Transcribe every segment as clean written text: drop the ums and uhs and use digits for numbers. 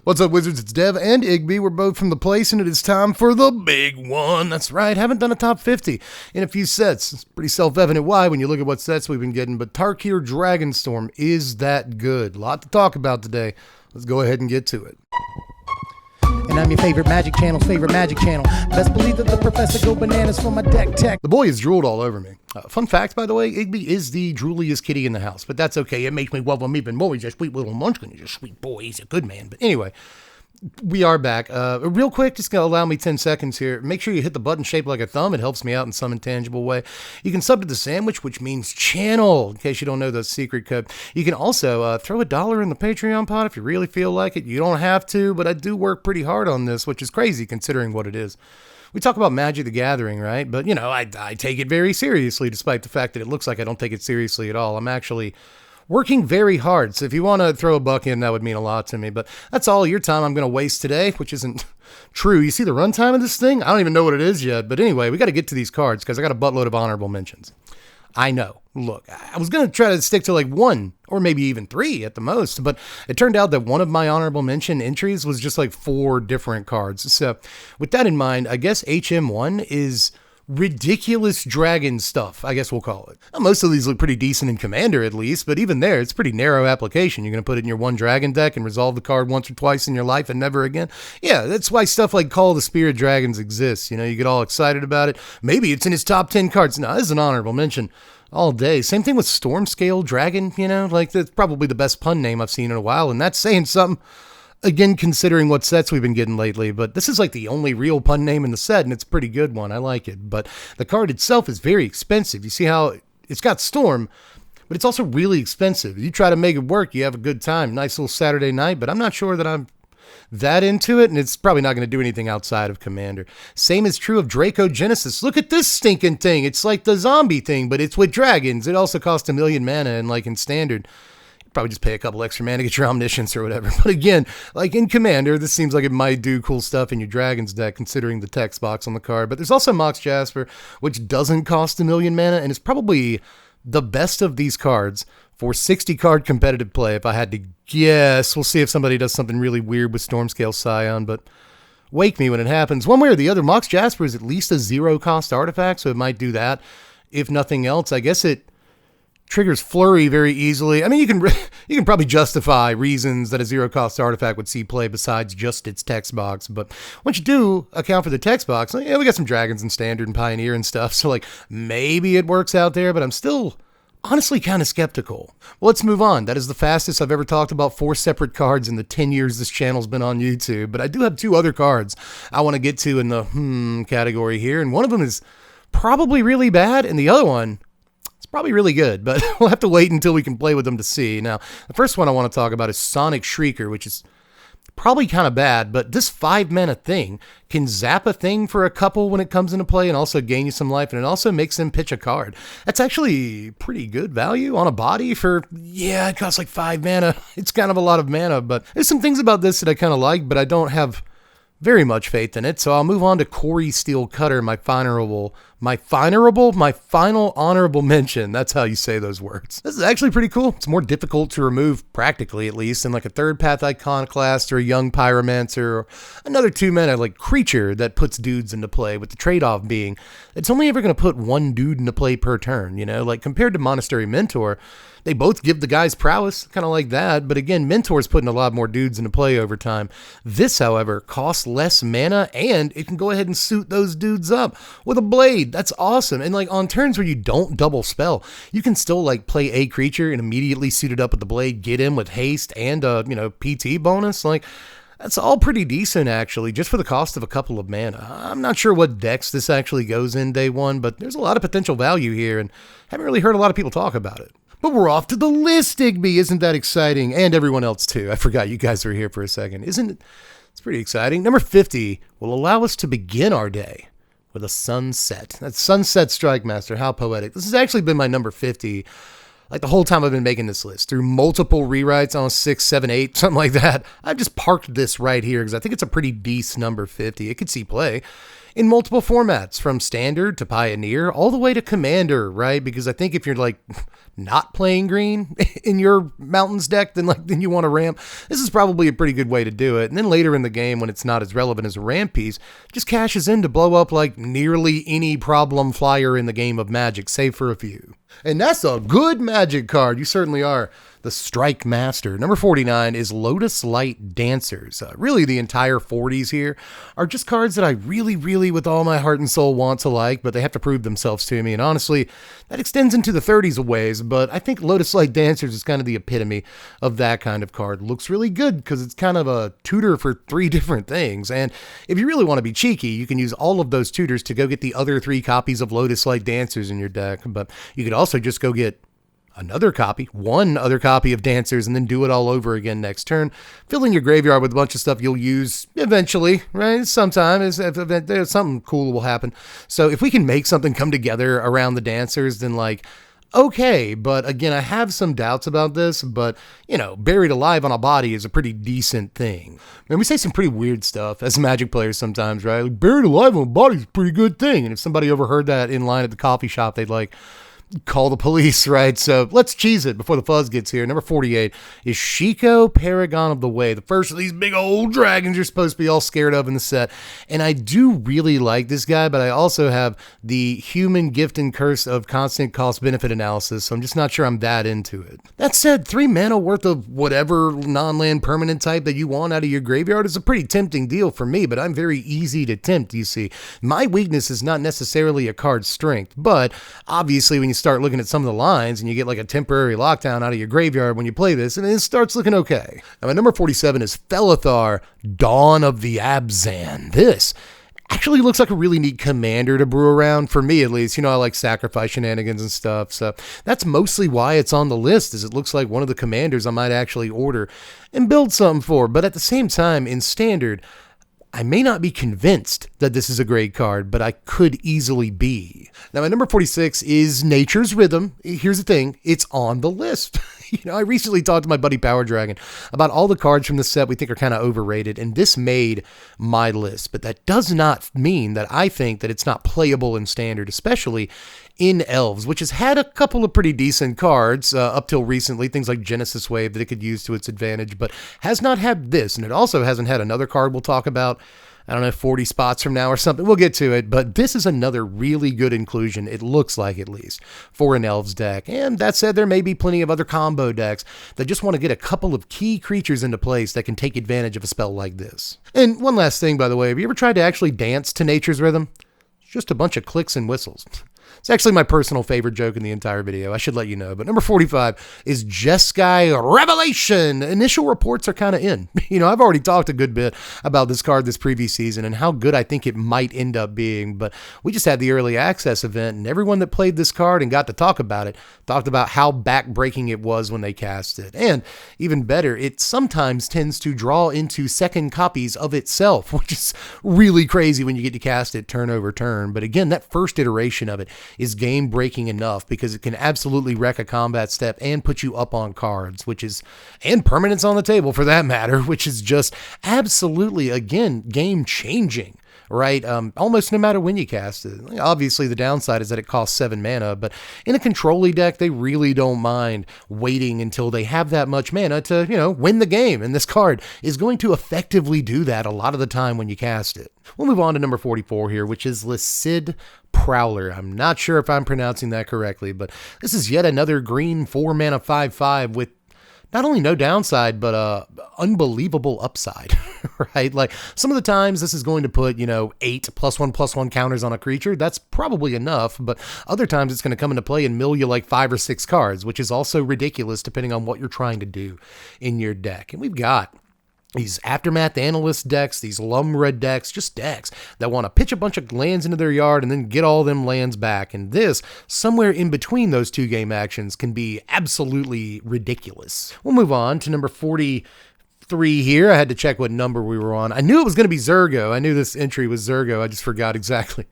What's up, Wizards? It's Dev and Igby. We're both from the place, and it is time for the big one. That's right, haven't done a top 50 in a few sets. It's pretty self-evident why when you look at what sets we've been getting, but Tarkir Dragonstorm is that good. A lot to talk about today. Let's go ahead and get to it. And I'm your favorite Magic Channel's favorite Magic Channel. Best believe that the professor go bananas for my deck tech. The boy has drooled all over me. Fun fact, by the way, Igby is the drooliest kitty in the house, but that's okay. It makes me love him even more. He's a sweet little munchkin. He's a sweet boy. He's a good man. But anyway, we are back. Real quick, just going to allow me 10 seconds here. Make sure you hit the button shaped like a thumb. It helps me out in some intangible way. You can sub to the sandwich, which means channel, in case you don't know the secret code. You can also throw $1 in the Patreon pot if you really feel like it. You don't have to, but I do work pretty hard on this, which is crazy considering what it is. We talk about Magic the Gathering, right? But, you know, I take it very seriously, despite the fact that it looks like I don't take it seriously at all. I'm actually working very hard. So if you want to throw a buck in, that would mean a lot to me. But that's all your time I'm going to waste today, which isn't true. You see the runtime of this thing? I don't even know what it is yet. But anyway, we got to get to these cards because I got a buttload of honorable mentions. I know. Look, I was going to try to stick to like one or maybe even three at the most, but it turned out that one of my honorable mention entries was just like 4 different cards. So with that in mind, I guess HM1 is ridiculous dragon stuff, I guess we'll call it. Now, most of these look pretty decent in Commander at least, but even there, it's pretty narrow application. You're going to put it in your one dragon deck and resolve the card once or twice in your life and never again. Yeah, that's why stuff like Call of the Spirit Dragons exists. You know, you get all excited about it. Maybe it's in his top 10 cards. No, this is an honorable mention all day. Same thing with Storm Scale Dragon, you know, like that's probably the best pun name I've seen in a while, and that's saying something. Again, considering what sets we've been getting lately, but this is like the only real pun name in the set, and it's a pretty good one. I like it, but the card itself is very expensive. You see how it's got Storm, but it's also really expensive. You try to make it work, you have a good time. Nice little Saturday night, but I'm not sure that I'm that into it, and it's probably not going to do anything outside of Commander. Same is true of Draco Genesis. Look at this stinking thing. It's like the zombie thing, but it's with dragons. It also costs 1 million mana, and like in Standard, probably just pay a couple extra mana, get your Omniscience or whatever. But again, like in Commander, this seems like it might do cool stuff in your Dragons deck, considering the text box on the card. But there's also Mox Jasper, which doesn't cost 1 million mana, and is probably the best of these cards for 60-card competitive play, if I had to guess. We'll see if somebody does something really weird with Stormscale Scion, but wake me when it happens. One way or the other, Mox Jasper is at least a 0-cost artifact, so it might do that. If nothing else, I guess it triggers Flurry very easily. I mean, you can probably justify reasons that a 0-cost artifact would see play besides just its text box, but once you do account for the text box, like, yeah, we got some Dragons in Standard and Pioneer and stuff, so like maybe it works out there, but I'm still honestly kind of skeptical. Well, let's move on. That is the fastest I've ever talked about 4 separate cards in the 10 years this channel's been on YouTube, but I do have 2 other cards I want to get to in the category here, and one of them is probably really bad, and the other one, probably really good, but we'll have to wait until we can play with them to see. Now, the first one I want to talk about is Sonic Shrieker, which is probably kind of bad, but this 5-mana thing can zap a thing for a couple when it comes into play and also gain you some life, and it also makes them pitch a card. That's actually pretty good value on a body for, yeah, it costs like 5 mana. It's kind of a lot of mana, but there's some things about this that I kind of like, but I don't have very much faith in it, so I'll move on to Corey Steel Cutter, my final honorable mention. That's how you say those words. This is actually pretty cool. It's more difficult to remove, practically at least, than like a 3rd Path Iconoclast or a Young Pyromancer or another 2-mana like creature that puts dudes into play, with the trade-off being it's only ever going to put 1 dude into play per turn, you know, like compared to Monastery Mentor. They both give the guys prowess, kind of like that, but again, Mentor's putting a lot more dudes into play over time. This, however, costs less mana, and it can go ahead and suit those dudes up with a blade. That's awesome. And like on turns where you don't double spell, you can still like play a creature and immediately suit it up with the blade, get in with haste and PT bonus. Like, that's all pretty decent, actually, just for the cost of a couple of mana. I'm not sure what decks this actually goes in day one, but there's a lot of potential value here, and haven't really heard a lot of people talk about it. But we're off to the list, Igby. Isn't that exciting? And everyone else, too. I forgot you guys were here for a second. Isn't it? It's pretty exciting. Number 50 will allow us to begin our day with a sunset. That's Sunset Strike Master. How poetic. This has actually been my number 50 like the whole time I've been making this list, through multiple rewrites on 6, 7, 8, something like that. I've just parked this right here because I think it's a pretty decent number 50. It could see play. in multiple formats, from standard to pioneer, all the way to commander, right? Because I think if you're like not playing green in your mountains deck, then you want a ramp. This is probably a pretty good way to do it. And then later in the game, when it's not as relevant as a ramp piece, just cashes in to blow up like nearly any problem flyer in the game of Magic, save for a few. And that's a good Magic card. You certainly are. The Strike Master. Number 49 is Lotus Light Dancers. Really, the entire 40s here are just cards that I really, really, with all my heart and soul, want to like, but they have to prove themselves to me. And honestly, that extends into the 30s a ways, but I think Lotus Light Dancers is kind of the epitome of that kind of card. Looks really good because it's kind of a tutor for 3 different things. And if you really want to be cheeky, you can use all of those tutors to go get the other 3 copies of Lotus Light Dancers in your deck, but you could also just go get one other copy of Dancers, and then do it all over again next turn, filling your graveyard with a bunch of stuff you'll use eventually, right? Sometime, something cool will happen. So if we can make something come together around the Dancers, then like, okay, but again, I have some doubts about this, but, buried alive on a body is a pretty decent thing. And we say some pretty weird stuff as Magic players sometimes, right? Like, buried alive on a body is a pretty good thing. And if somebody overheard that in line at the coffee shop, they'd like, call the police, right? So let's cheese it before the fuzz gets here. Number 48 is Shiko, Paragon of the Way, the first of these big old dragons you're supposed to be all scared of in the set. And I do really like this guy, but I also have the human gift and curse of constant cost benefit analysis, so I'm just not sure I'm that into it. That said, 3 mana worth of whatever non-land permanent type that you want out of your graveyard is a pretty tempting deal for me, but I'm very easy to tempt, you see. My weakness is not necessarily a card's strength, but obviously when you start looking at some of the lines and you get like a temporary lockdown out of your graveyard when you play this, and it starts looking okay. Now, my number 47 is Felithar, Dawn of the Abzan. This actually looks like a really neat commander to brew around, for me at least. I like sacrifice shenanigans and stuff, so that's mostly why it's on the list, is it looks like one of the commanders I might actually order and build something for. But at the same time, in standard, I may not be convinced that this is a great card, but I could easily be. Now, my number 46 is Nature's Rhythm. Here's the thing, it's on the list. I recently talked to my buddy Power Dragon about all the cards from the set we think are kind of overrated, and this made my list. But that does not mean that I think that it's not playable in standard, especially in Elves, which has had a couple of pretty decent cards up till recently, things like Genesis Wave that it could use to its advantage, but has not had this, and it also hasn't had another card we'll talk about, 40 spots from now or something. We'll get to it, but this is another really good inclusion, it looks like at least, for an Elves deck. And that said, there may be plenty of other combo decks that just want to get a couple of key creatures into place that can take advantage of a spell like this. And one last thing, by the way, have you ever tried to actually dance to Nature's Rhythm? It's just a bunch of clicks and whistles. It's actually my personal favorite joke in the entire video. I should let you know. But number 45 is Jeskai Revelation. Initial reports are kind of in. I've already talked a good bit about this card this previous season and how good I think it might end up being. But we just had the early access event, and everyone that played this card and got to talk about it talked about how backbreaking it was when they cast it. And even better, it sometimes tends to draw into second copies of itself, which is really crazy when you get to cast it turn over turn. But again, that first iteration of it is game breaking enough because it can absolutely wreck a combat step and put you up on cards, and permanents on the table for that matter, which is just absolutely, again, game changing. Right? Almost no matter when you cast it. Obviously, the downside is that it costs 7 mana, but in a control-y deck, they really don't mind waiting until they have that much mana to, win the game. And this card is going to effectively do that a lot of the time when you cast it. We'll move on to number 44 here, which is Lysid Prowler. I'm not sure if I'm pronouncing that correctly, but this is yet another green 4-mana 5/5 with not only no downside, but unbelievable upside, right? Like, some of the times this is going to put, 8 +1/+1 counters on a creature. That's probably enough, but other times it's going to come into play and mill you like 5 or 6 cards, which is also ridiculous depending on what you're trying to do in your deck. And we've got these Aftermath Analyst decks, these Lumra decks, just decks that want to pitch a bunch of lands into their yard and then get all them lands back. And this, somewhere in between those 2 game actions, can be absolutely ridiculous. We'll move on to number 43 here. I had to check what number we were on. I knew it was going to be Zergo. I knew this entry was Zergo. I just forgot exactly.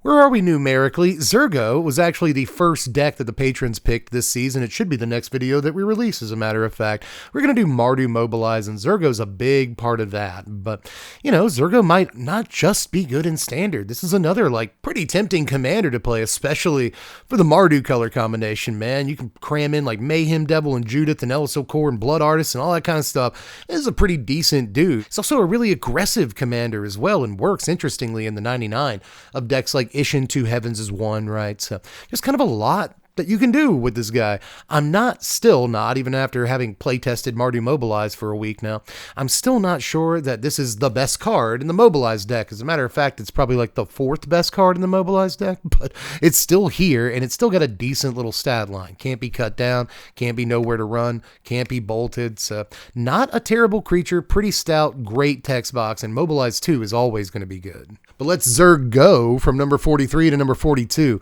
Where are we numerically? Zergo was actually the first deck that the patrons picked this season. It should be the next video that we release, as a matter of fact. We're going to do Mardu Mobilize, and Zergo's a big part of that. But, you know, Zergo might not just be good in Standard. This is another, like, pretty tempting commander to play, especially for the Mardu color combination, man. You can cram in, like, Mayhem Devil and Judith and Elisol Core and Blood Artist and all that kind of stuff. This is a pretty decent dude. He's also a really aggressive commander as well, and works interestingly in the 99 of decks like Ishin Two Heavens is one, right? So just kind of a lot that you can do with this guy. I'm still not, even after having playtested Mardu Mobilize for a week now, I'm still not sure that this is the best card in the Mobilize deck. As a matter of fact, it's probably like the 4th best card in the Mobilize deck, but it's still here, and it's still got a decent little stat line. Can't be cut down, can't be nowhere to run, can't be bolted. So not a terrible creature, pretty stout, great text box, and Mobilize 2 is always going to be good. But let's Zerg go from number 43 to number 42.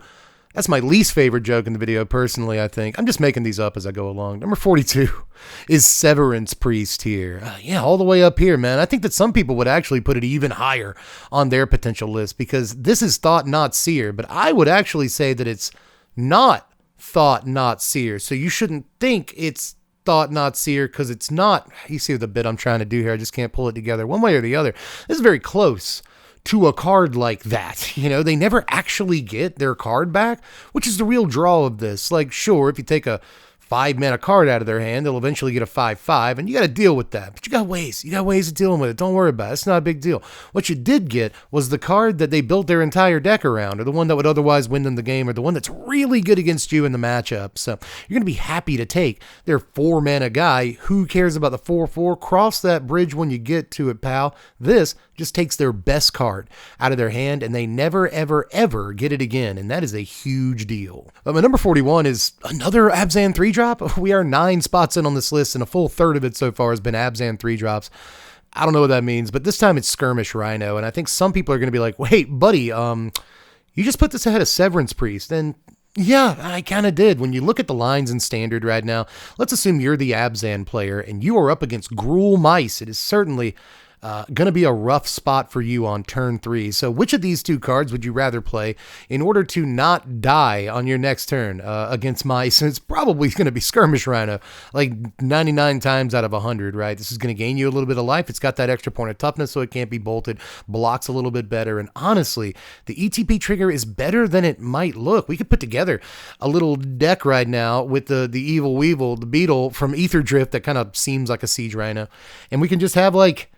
That's my least favorite joke in the video, personally, I think. I'm just making these up as I go along. Number 42 is Severance Priest here. Yeah, all the way up here, man. I think that some people would actually put it even higher on their potential list, because this is Thought Not Seer, but I would actually say that it's not Thought Not Seer. So you shouldn't think it's Thought Not Seer, because it's not. You see the bit I'm trying to do here. I just can't pull it together one way or the other. This is very close to a card like that. You know, they never actually get their card back, which is the real draw of this. Like, sure, if you take a 5-mana card out of their hand, they'll eventually get a 5/5, and you got to deal with that. But you got ways of dealing with it. Don't worry about it. It's not a big deal. What you did get was the card that they built their entire deck around, or the one that would otherwise win them the game, or the one that's really good against you in the matchup. So you're going to be happy to take their 4-mana guy. Who cares about the 4/4? Cross that bridge when you get to it, pal. This just takes their best card out of their hand, and they never, ever, ever get it again, and that is a huge deal. But my number 41 is another Abzan 3-drop. We are 9 spots in on this list, and a full third of it so far has been Abzan 3-drops. I don't know what that means, but this time it's Skirmish Rhino, and I think some people are going to be like, wait, buddy, you just put this ahead of Severance Priest, and yeah, I kind of did. When you look at the lines in Standard right now, let's assume you're the Abzan player, and you are up against Gruul Mice. It is certainly going to be a rough spot for you on turn 3. So which of these 2 cards would you rather play in order to not die on your next turn against Mice? And it's probably going to be Skirmish Rhino, like 99 times out of 100, right? This is going to gain you a little bit of life. It's got that extra point of toughness, so it can't be bolted, blocks a little bit better. And honestly, the ETP trigger is better than it might look. We could put together a little deck right now with the Evil Weevil, the Beetle from Ether Drift that kind of seems like a Siege Rhino. And we can just have like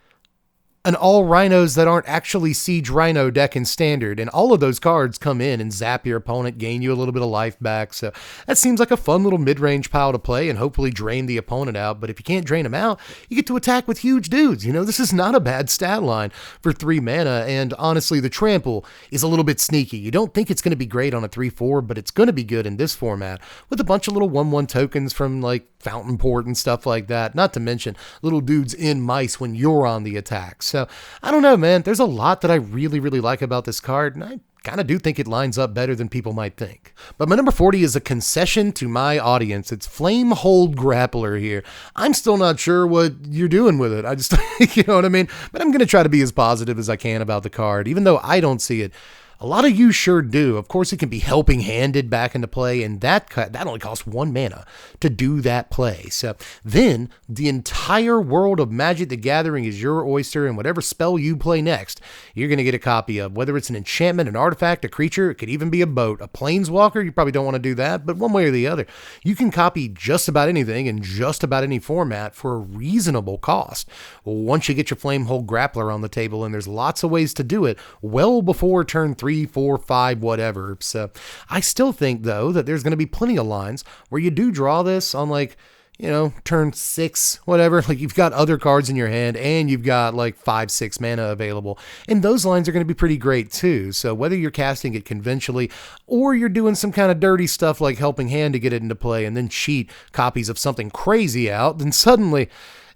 an all rhinos that aren't actually Siege Rhino deck in Standard, and all of those cards come in and zap your opponent, gain you a little bit of life back. So that seems like a fun little mid-range pile to play and hopefully drain the opponent out. But if you can't drain them out, you get to attack with huge dudes. You know, this is not a bad stat line for 3 mana, and honestly, the Trample is a little bit sneaky. You don't think it's going to be great on a 3/4, but it's going to be good in this format with a bunch of little 1/1 tokens from like Fountain Port and stuff like that, not to mention little dudes in Mice when you're on the attack. So I don't know, man. There's a lot that I really, really like about this card, and I kind of do think it lines up better than people might think. But my number 40 is a concession to my audience. It's Flamehold Grappler here. I'm still not sure what you're doing with it. I just, you know what I mean? But I'm going to try to be as positive as I can about the card, even though I don't see it. A lot of you sure do. Of course, it can be helping handed back into play, and that only costs 1 mana to do that play. So then the entire world of Magic the Gathering is your oyster, and whatever spell you play next, you're going to get a copy of. Whether it's an enchantment, an artifact, a creature, it could even be a boat, a planeswalker. You probably don't want to do that, but one way or the other, you can copy just about anything in just about any format for a reasonable cost. Well, once you get your Flamehold Grappler on the table, and there's lots of ways to do it well before turn 3, 4, 5, whatever. So I still think, though, that there's going to be plenty of lines where you do draw this on, like, you know, turn 6, whatever. Like, you've got other cards in your hand and you've got like 5, 6 mana available. And those lines are going to be pretty great too. So whether you're casting it conventionally or you're doing some kind of dirty stuff like helping hand to get it into play and then cheat copies of something crazy out, then suddenly,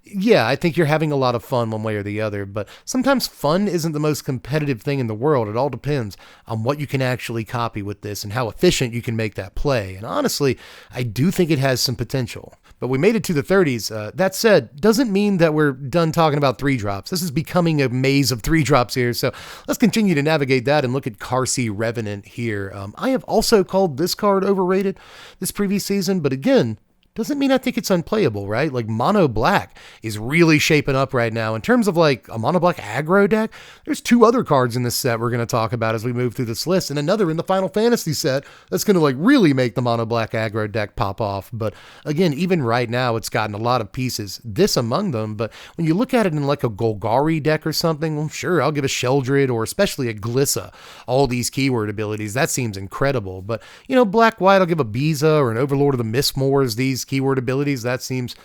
yeah, I think you're having a lot of fun one way or the other, but sometimes fun isn't the most competitive thing in the world. It all depends on what you can actually copy with this and how efficient you can make that play. And honestly, I do think it has some potential. But we made it to the 30s. That said, doesn't mean that we're done talking about 3-drops. This is becoming a maze of 3-drops here. So let's continue to navigate that and look at Carsey Revenant here. I have also called this card overrated this previous season, but again, doesn't mean I think it's unplayable, right? Like mono black is really shaping up right now. In terms of like a mono black aggro deck, there's 2 other cards in this set we're going to talk about as we move through this list, and another in the Final Fantasy set that's going to like really make the mono black aggro deck pop off. But again, even right now, it's gotten a lot of pieces, this among them. But when you look at it in like a Golgari deck or something, well, sure, I'll give a Sheldred or especially a Glissa all these keyword abilities. That seems incredible. But, you know, black-white, I'll give a Biza or an Overlord of the Mistmoors these keyword abilities. That seems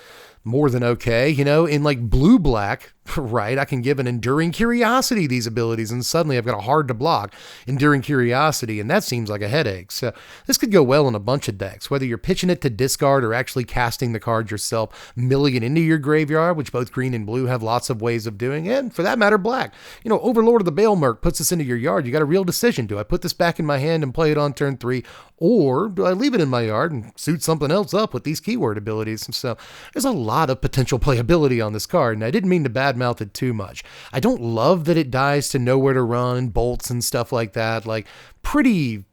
more than okay. You know, in like blue-black, right, I can give an Enduring Curiosity these abilities, and suddenly I've got a hard to block Enduring Curiosity, and that seems like a headache. So this could go well in a bunch of decks, whether you're pitching it to discard or actually casting the card yourself, milling it into your graveyard, which both green and blue have lots of ways of doing, and for that matter, black. You know, Overlord of the Baelmerk puts this into your yard. You got a real decision. Do I put this back in my hand and play it on turn 3, or do I leave it in my yard and suit something else up with these keyword abilities? And so there's a lot of potential playability on this card, and I didn't mean to badmouth it too much. I don't love that it dies to Nowhere to Run and bolts and stuff like that. Like pretty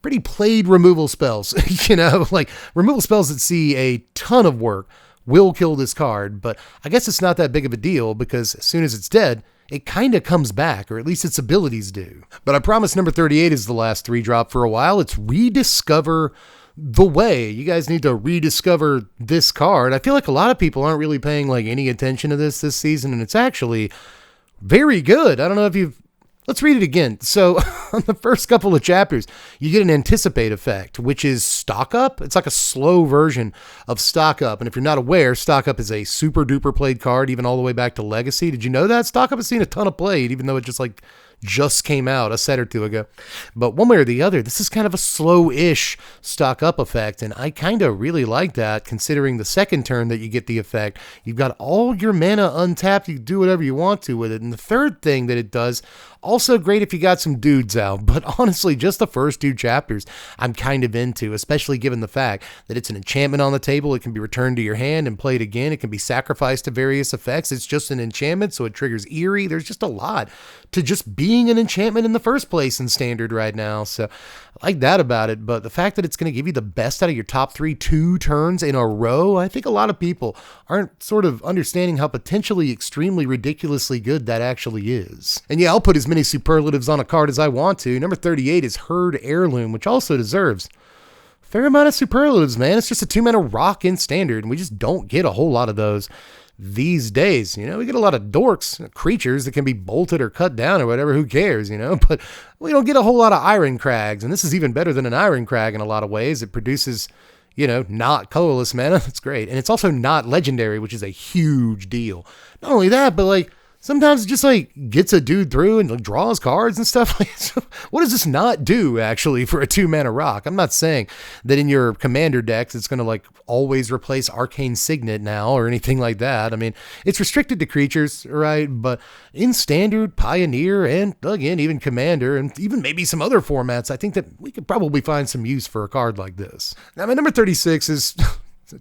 played removal spells, you know, like removal spells that see a ton of work will kill this card, but I guess it's not that big of a deal because as soon as it's dead, it kind of comes back, or at least its abilities do. But I promise number 38 is the last 3-drop for a while. It's Rediscover the Way. You guys need to rediscover this card. I feel like a lot of people aren't really paying like any attention to this season, and it's actually very good. I don't know if you've... Let's read it again. So on the first couple of chapters, you get an Anticipate effect, which is Stock Up. It's like a slow version of Stock Up. And if you're not aware, Stock Up is a super duper played card, even all the way back to Legacy. Did you know that? Stock Up has seen a ton of played, even though it just came out a set or 2 ago. But one way or the other, this is kind of a slow-ish stock up effect, and I kind of really like that, considering the second turn that you get the effect, you've got all your mana untapped, you can do whatever you want to with it. And the third thing that it does, also great if you got some dudes out, but honestly, just the first 2 chapters I'm kind of into, especially given the fact that it's an enchantment on the table. It can be returned to your hand and played again. It can be sacrificed to various effects. It's just an enchantment, so it triggers Eerie. There's just a lot to just being an enchantment in the first place in Standard right now, so I like that about it. But the fact that it's going to give you the best out of your top 3 2 turns in a row, I think a lot of people aren't sort of understanding how potentially extremely ridiculously good that actually is. And yeah, I'll put as many superlatives on a card as I want to. Number 38 is Herd Heirloom, which also deserves a fair amount of superlatives, man. It's just a 2-mana rock in Standard, and we just don't get a whole lot of those these days. You know, we get a lot of dorks, creatures that can be bolted or cut down or whatever, who cares, you know, but we don't get a whole lot of Iron Crags, and this is even better than an Iron Crag in a lot of ways. It produces, you know, not colorless mana. That's great. And it's also not legendary, which is a huge deal. Not only that, but like sometimes it just like gets a dude through and like draws cards and stuff. So what does this not do actually for a 2-mana rock? I'm not saying that in your commander decks it's going to like always replace Arcane Signet now or anything like that. I mean, it's restricted to creatures, right? But in Standard, Pioneer, and again, even Commander, and even maybe some other formats, I think that we could probably find some use for a card like this. Now, my number 36 is,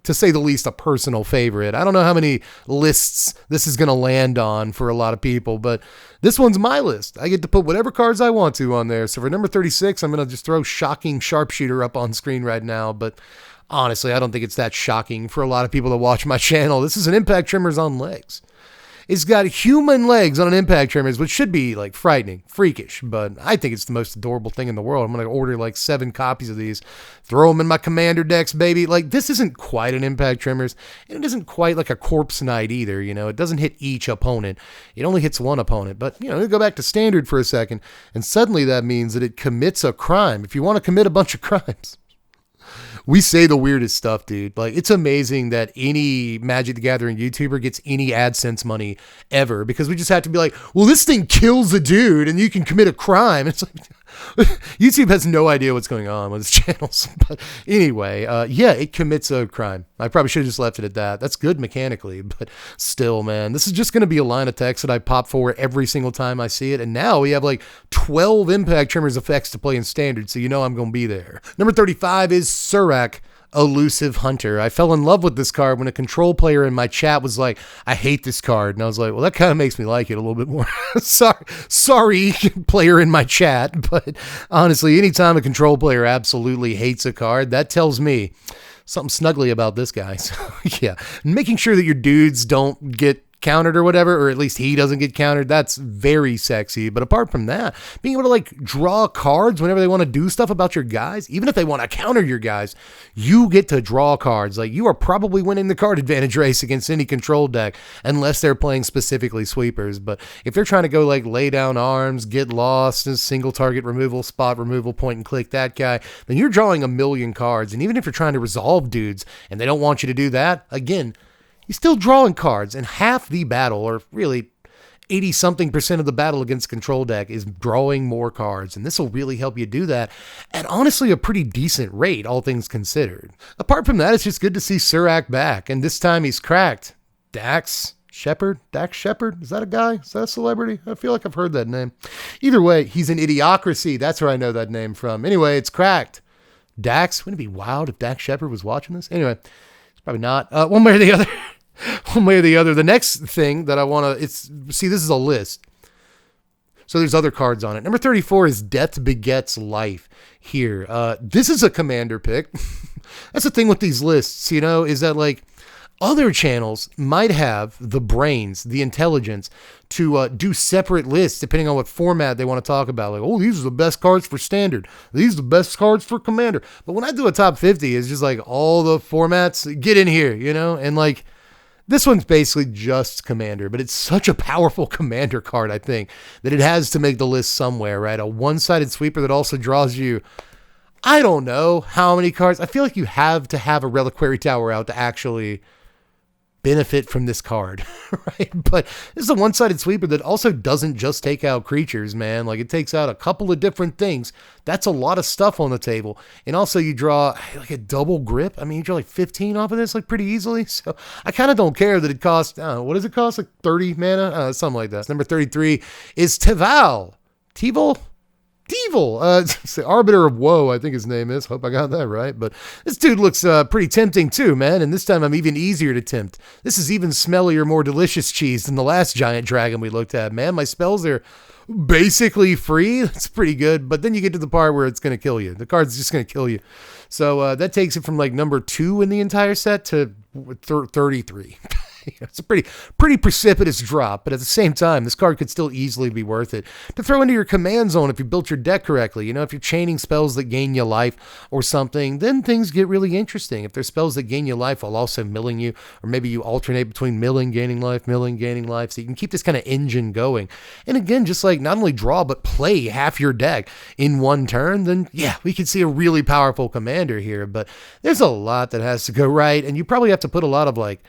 to say the least, a personal favorite. I don't know how many lists this is going to land on for a lot of people, but this one's my list. I get to put whatever cards I want to on there. So for number 36, I'm going to just throw Shocking Sharpshooter up on screen right now, but honestly, I don't think it's that shocking for a lot of people that watch my channel. This is an Impact Trimmers on legs. It's got human legs on an Impact Trimmers, which should be like frightening, freakish, but I think it's the most adorable thing in the world. I'm going to order like 7 copies of these, throw them in my commander decks, baby. Like, this isn't quite an Impact Trimmers, and it isn't quite like a Corpse Knight either, you know. It doesn't hit each opponent. It only hits one opponent, but, you know, go back to Standard for a second, and suddenly that means that it commits a crime. If you want to commit a bunch of crimes, we say the weirdest stuff, dude. Like, it's amazing that any Magic the Gathering YouTuber gets any AdSense money ever, because we just have to be like, well, this thing kills a dude and you can commit a crime. It's like, YouTube has no idea what's going on with its channels. But anyway, yeah, it commits a crime. I probably should have just left it at that. That's good mechanically, but still, man, this is just going to be a line of text that I pop for every single time I see it. And now we have like 12 Impact Trimmers effects to play in Standard, so you know I'm going to be there. Number 35 is Surak Elusive Hunter. I fell in love with this card when a control player in my chat was like, I hate this card. And I was like, well, that kind of makes me like it a little bit more. sorry, player in my chat. But honestly, anytime a control player absolutely hates a card, that tells me something snuggly about this guy. So yeah, making sure that your dudes don't get countered or whatever, or at least he doesn't get countered, that's very sexy. But apart from that, being able to like draw cards whenever they want to do stuff about your guys, even if they want to counter your guys, you get to draw cards. Like, you are probably winning the card advantage race against any control deck, unless they're playing specifically sweepers. But if they're trying to go like lay down arms, get lost, single target removal, spot removal, point and click that guy, then you're drawing a million cards. And even if you're trying to resolve dudes and they don't want you to do that, again, you're still drawing cards, and half the battle, or really 80-something% of the battle against control deck, is drawing more cards, and this will really help you do that at honestly a pretty decent rate, all things considered. Apart from that, it's just good to see Surak back, and this time he's cracked. Dax Shepard? Is that a guy? Is that a celebrity? I feel like I've heard that name. Either way, he's an Idiocracy. That's where I know that name from. Anyway, it's cracked. Dax, wouldn't it be wild if Dax Shepard was watching this? Anyway, it's probably not. One way or the other. One way or the other. The next thing that I want to, see, this is a list. So there's other cards on it. Number 34 is Death Begets Life here. This is a commander pick. That's the thing with these lists, is that like other channels might have the brains, the intelligence to do separate lists depending on what format they want to talk about. Like, oh, these are the best cards for standard. These are the best cards for commander. But when I do a top 50, it's just like all the formats get in here, and like, this one's basically just commander, but it's such a powerful commander card, I think, that it has to make the list somewhere, right? A one-sided sweeper that also draws you, I don't know how many cards. I feel like you have to have a Reliquary Tower out to actually benefit from this card, right? But this is a one-sided sweeper that also doesn't just take out creatures, man. Like, it takes out a couple of different things. That's a lot of stuff on the table. And also you draw like a double grip. I mean, you draw like 15 off of this like pretty easily. So I kind of don't care that it costs, what does it cost? Like 30 mana? Something like that. Number 33 is Teval. The Arbiter of Woe, I think his name is. Hope I got that right. But this dude looks pretty tempting too, man. And this time I'm even easier to tempt. This is even smellier, more delicious cheese than the last giant dragon we looked at, man. My spells are basically free. That's pretty good. But then you get to the part where it's going to kill you. The card's just going to kill you. So that takes it from like number 2 in the entire set to 33. It's a pretty precipitous drop, but at the same time, this card could still easily be worth it to throw into your command zone if you built your deck correctly. If you're chaining spells that gain you life or something, then things get really interesting. If there's spells that gain you life while also milling you, or maybe you alternate between milling, gaining life, so you can keep this kind of engine going. And again, just like not only draw, but play half your deck in one turn, then yeah, we could see a really powerful commander here. But there's a lot that has to go right, and you probably have to put a lot of like,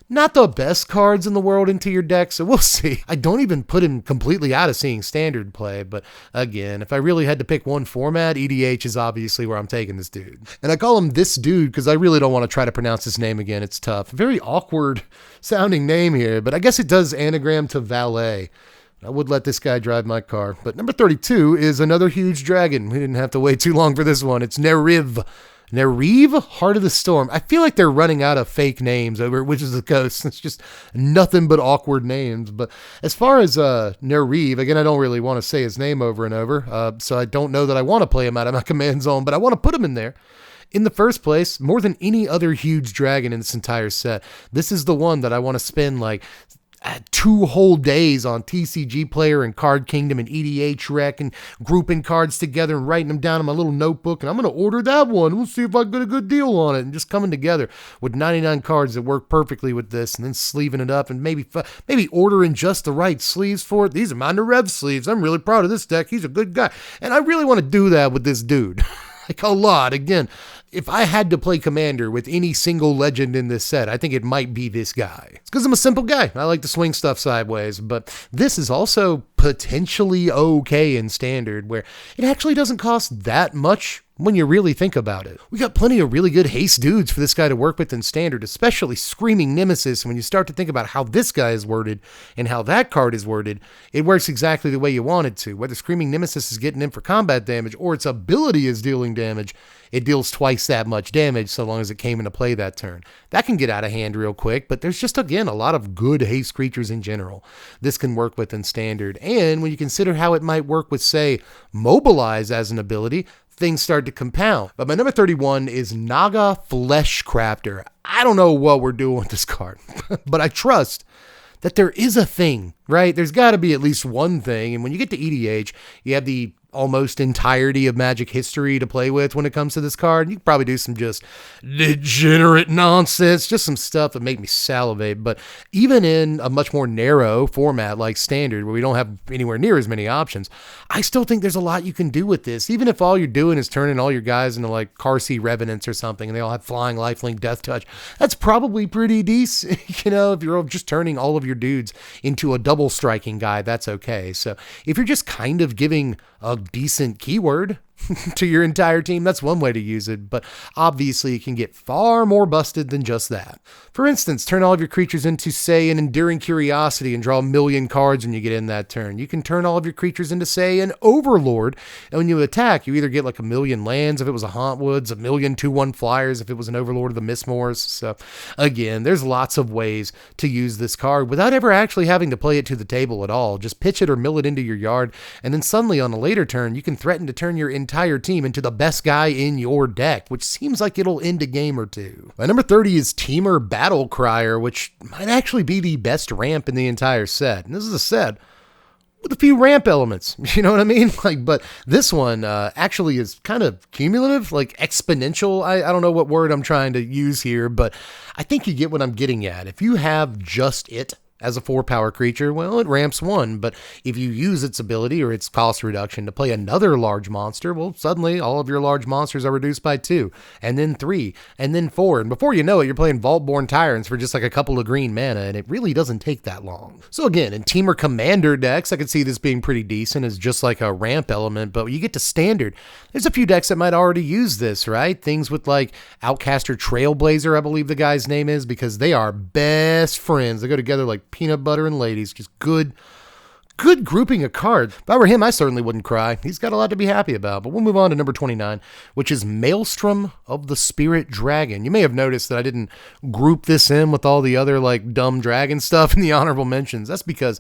not the best cards in the world into your deck, so we'll see. I don't even put him completely out of seeing standard play, but again, if I really had to pick one format, EDH is obviously where I'm taking this dude. And I call him this dude because I really don't want to try to pronounce his name again. It's tough. Very awkward sounding name here, but I guess it does anagram to valet. I would let this guy drive my car. But number 32 is another huge dragon. We didn't have to wait too long for this one. It's Neriv, Heart of the Storm. I feel like they're running out of fake names over at Witches of the Coast. It's just nothing but awkward names. But as far as Neriv, again, I don't really want to say his name over and over, so I don't know that I want to play him out of my command zone, but I want to put him in there. In the first place, more than any other huge dragon in this entire set, this is the one that I want to spend like 2 whole days on TCG Player and Card Kingdom and EDH Rec and grouping cards together and writing them down in my little notebook. And I'm going to order that one. We'll see if I get a good deal on it. And just coming together with 99 cards that work perfectly with this, and then sleeving it up and maybe ordering just the right sleeves for it. These are my Nerev sleeves. I'm really proud of this deck. He's a good guy. And I really want to do that with this dude. Like a lot. Again, if I had to play Commander with any single legend in this set, I think it might be this guy. It's because I'm a simple guy. I like to swing stuff sideways, but this is also potentially okay in Standard, where it actually doesn't cost that much when you really think about it. We got plenty of really good haste dudes for this guy to work with in standard, especially Screaming Nemesis. When you start to think about how this guy is worded and how that card is worded, it works exactly the way you want it to. Whether Screaming Nemesis is getting in for combat damage or its ability is dealing damage, it deals twice that much damage so long as it came into play that turn. That can get out of hand real quick, but there's just, again, a lot of good haste creatures in general this can work with in standard. And when you consider how it might work with, say, Mobilize as an ability, things start to compound. But my number 31 is Naga Flesh Crafter. I don't know what we're doing with this card, but I trust that there is a thing, right? There's got to be at least one thing. And when you get to EDH, you have the almost entirety of Magic history to play with when it comes to this card. You can probably do some just degenerate nonsense, just some stuff that make me salivate. But even in a much more narrow format like standard, where we don't have anywhere near as many options, I still think there's a lot you can do with this. Even if all you're doing is turning all your guys into like Carsey Revenants or something, and they all have flying, lifelink, death touch, that's probably pretty decent. You know, if you're just turning all of your dudes into a double striking guy, that's okay. So if you're just kind of giving a decent keyword to your entire team, that's one way to use it, but obviously it can get far more busted than just that. For instance, turn all of your creatures into, say, an Enduring Curiosity and draw 1,000,000 cards when you get in that turn. You can turn all of your creatures into, say, an Overlord, and when you attack, you either get like 1,000,000 lands if it was a Hauntwoods, 1,000,000 2/1 flyers if it was an Overlord of the Mistmoors. So again, there's lots of ways to use this card without ever actually having to play it to the table at all. Just pitch it or mill it into your yard, and then suddenly on a later turn, you can threaten to turn your entire team into the best guy in your deck, which seems like it'll end a game or two. My number 30 is Temur Battle Crier, which might actually be the best ramp in the entire set. And this is a set with a few ramp elements, you know what I mean? But this one actually is kind of cumulative, like exponential. I don't know what word I'm trying to use here, but I think you get what I'm getting at. If you have just it as a 4-power creature, well, it ramps 1, but if you use its ability or its cost reduction to play another large monster, well, suddenly all of your large monsters are reduced by 2, and then 3, and then 4, and before you know it, you're playing Vaultborn Tyrants for just like a couple of green mana, and it really doesn't take that long. So again, in Temur Commander decks, I could see this being pretty decent as just like a ramp element, but when you get to Standard, there's a few decks that might already use this, right? Things with like Outcaster Trailblazer, I believe the guy's name is, because they are best friends. They go together like peanut butter and ladies. Just good grouping of cards. If I were him, I certainly wouldn't cry. He's got a lot to be happy about. But we'll move on to number 29, which is Maelstrom of the Spirit Dragon. You may have noticed that I didn't group this in with all the other like dumb dragon stuff in the honorable mentions. That's because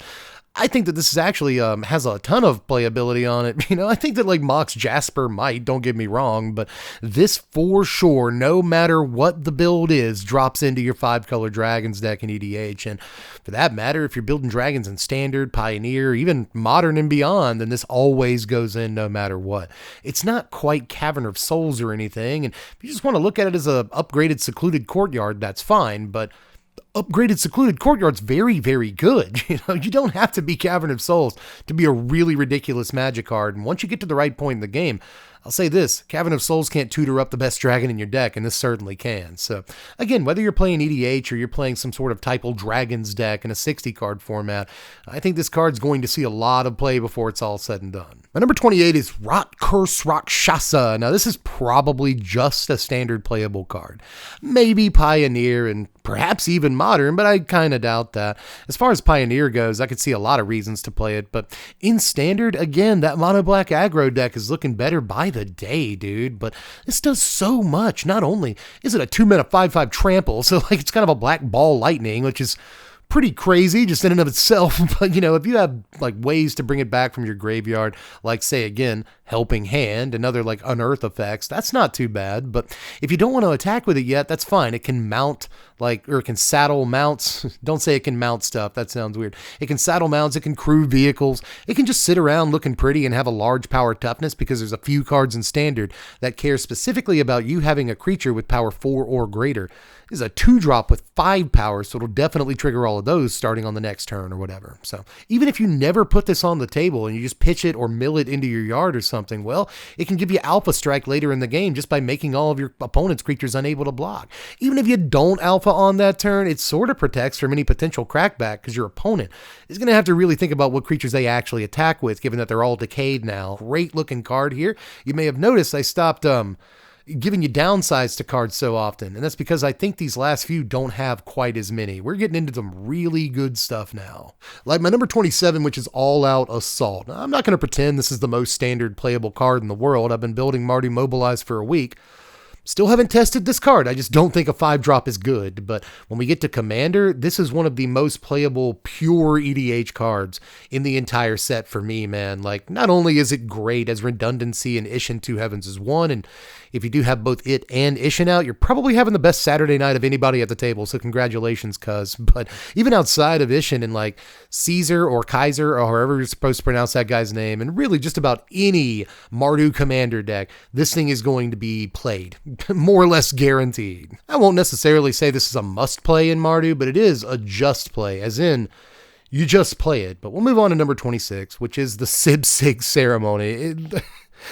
I think that this is actually has a ton of playability on it. You know, I think that like Mox Jasper might, don't get me wrong, but this for sure, no matter what the build is, drops into your 5-color dragons deck in EDH. And for that matter, if you're building dragons in Standard, Pioneer, even Modern and beyond, then this always goes in no matter what. It's not quite Cavern of Souls or anything, and if you just want to look at it as a upgraded Secluded Courtyard, that's fine, but upgraded Secluded Courtyard's very, very good. You know, you don't have to be Cavern of Souls to be a really ridiculous Magic card. And once you get to the right point in the game, I'll say this, Cavern of Souls can't tutor up the best dragon in your deck, and this certainly can. So, again, whether you're playing EDH or you're playing some sort of Typal Dragons deck in a 60-card format, I think this card's going to see a lot of play before it's all said and done. My number 28 is Rot Curse Rakshasa. Now, this is probably just a standard playable card. Maybe Pioneer and perhaps even Modern, but I kind of doubt that. As far as Pioneer goes, I could see a lot of reasons to play it, but in Standard, again, that mono black aggro deck is looking better by the day, dude. But this does so much. Not only is it a 2-mana 5/5 trample, so like it's kind of a black ball lightning, which is pretty crazy just in and of itself. But, you know, if you have like ways to bring it back from your graveyard, like say again, Helping Hand and other like unearth effects, that's not too bad. But if you don't want to attack with it yet, that's fine. It can mount like, or it can saddle mounts. Don't say it can mount stuff. That sounds weird. It can saddle mounts. It can crew vehicles. It can just sit around looking pretty and have a large power toughness because there's a few cards in Standard that care specifically about you having a creature with power 4 or greater. This is a 2-drop with 5 power, so it'll definitely trigger all of those starting on the next turn or whatever. So even if you never put this on the table and you just pitch it or mill it into your yard or something, well, it can give you alpha strike later in the game just by making all of your opponent's creatures unable to block. Even if you don't alpha on that turn, it sort of protects from any potential crackback because your opponent is going to have to really think about what creatures they actually attack with, given that they're all decayed now. Great looking card here. You may have noticed I stopped giving you downsides to cards so often, and that's because I think these last few don't have quite as many. We're getting into some really good stuff now. Like my number 27, which is All Out Assault. Now, I'm not going to pretend this is the most standard playable card in the world. I've been building Mardu Mobilize for a week. Still haven't tested this card. I just don't think a 5-drop is good. But when we get to Commander, this is one of the most playable pure EDH cards in the entire set for me, man. Like, not only is it great as redundancy and Ishin Two Heavens is one, and if you do have both it and Ishin out, you're probably having the best Saturday night of anybody at the table, so congratulations, cuz. But even outside of Ishin and like Caesar or Kaiser or however you're supposed to pronounce that guy's name, and really just about any Mardu Commander deck, this thing is going to be played. More or less guaranteed. I won't necessarily say this is a must play in Mardu, but it is a just play, as in you just play it. But we'll move on to number 26, which is the Sib Sig Ceremony.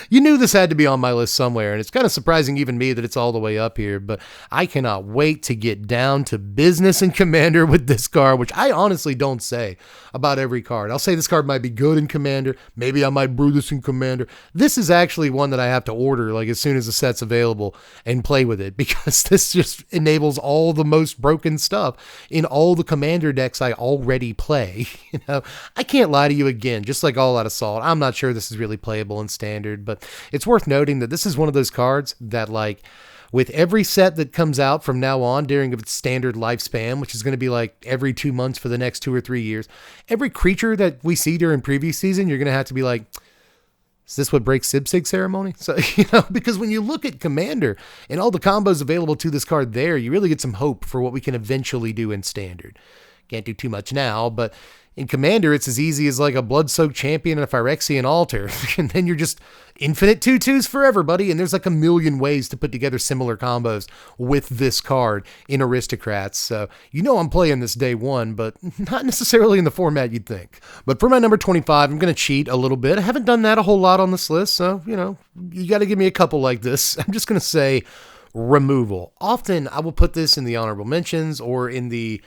You knew this had to be on my list somewhere, and it's kind of surprising even me that it's all the way up here, but I cannot wait to get down to business in Commander with this card, which I honestly don't say about every card. I'll say this card might be good in Commander, maybe I might brew this in Commander. This is actually one that I have to order like as soon as the set's available and play with it, because this just enables all the most broken stuff in all the Commander decks I already play. You know, I can't lie to you again, just like All Out Assault, I'm not sure this is really playable in Standard. But it's worth noting that this is one of those cards that, like, with every set that comes out from now on during its standard lifespan, which is going to be like every 2 months for the next 2 or 3 years, every creature that we see during previous season, you're going to have to be like, is this what breaks Sib Sig Ceremony? So, you know, because when you look at Commander and all the combos available to this card there, you really get some hope for what we can eventually do in Standard. Can't do too much now, but in Commander, it's as easy as like a Blood-Soaked Champion and a Phyrexian Altar. And then you're just infinite 2/2s forever, buddy. And there's like a million ways to put together similar combos with this card in Aristocrats. So, you know I'm playing this day one, but not necessarily in the format you'd think. But for my number 25, I'm going to cheat a little bit. I haven't done that a whole lot on this list, so, you know, you got to give me a couple like this. I'm just going to say removal. Often, I will put this in the honorable mentions or in the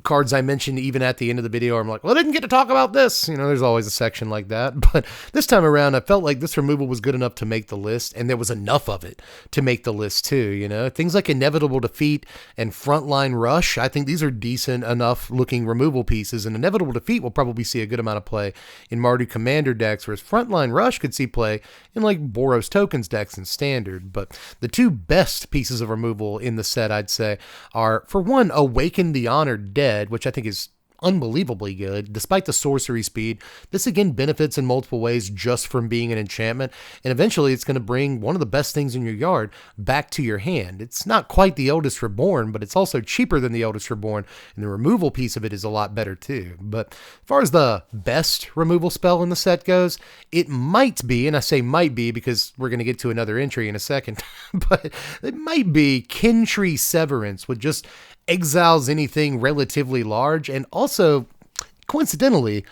cards I mentioned even at the end of the video. I'm like, well, I didn't get to talk about this. You know, there's always a section like that. But this time around, I felt like this removal was good enough to make the list, and there was enough of it to make the list too. You know, things like Inevitable Defeat and Frontline Rush, I think these are decent enough looking removal pieces, and Inevitable Defeat will probably see a good amount of play in Mardu Commander decks, whereas Frontline Rush could see play in like Boros Tokens decks in Standard. But the two best pieces of removal in the set, I'd say, are, for one, Awaken the Honored Dead, which I think is unbelievably good. Despite the sorcery speed, this again benefits in multiple ways just from being an enchantment, and eventually it's going to bring one of the best things in your yard back to your hand. It's not quite the Eldest Reborn, but it's also cheaper than the Eldest Reborn, and the removal piece of it is a lot better too. But as far as the best removal spell in the set goes, it might be, and I say might be because we're going to get to another entry in a second, but it might be Kintree Severance, with just exiles anything relatively large, and also, coincidentally,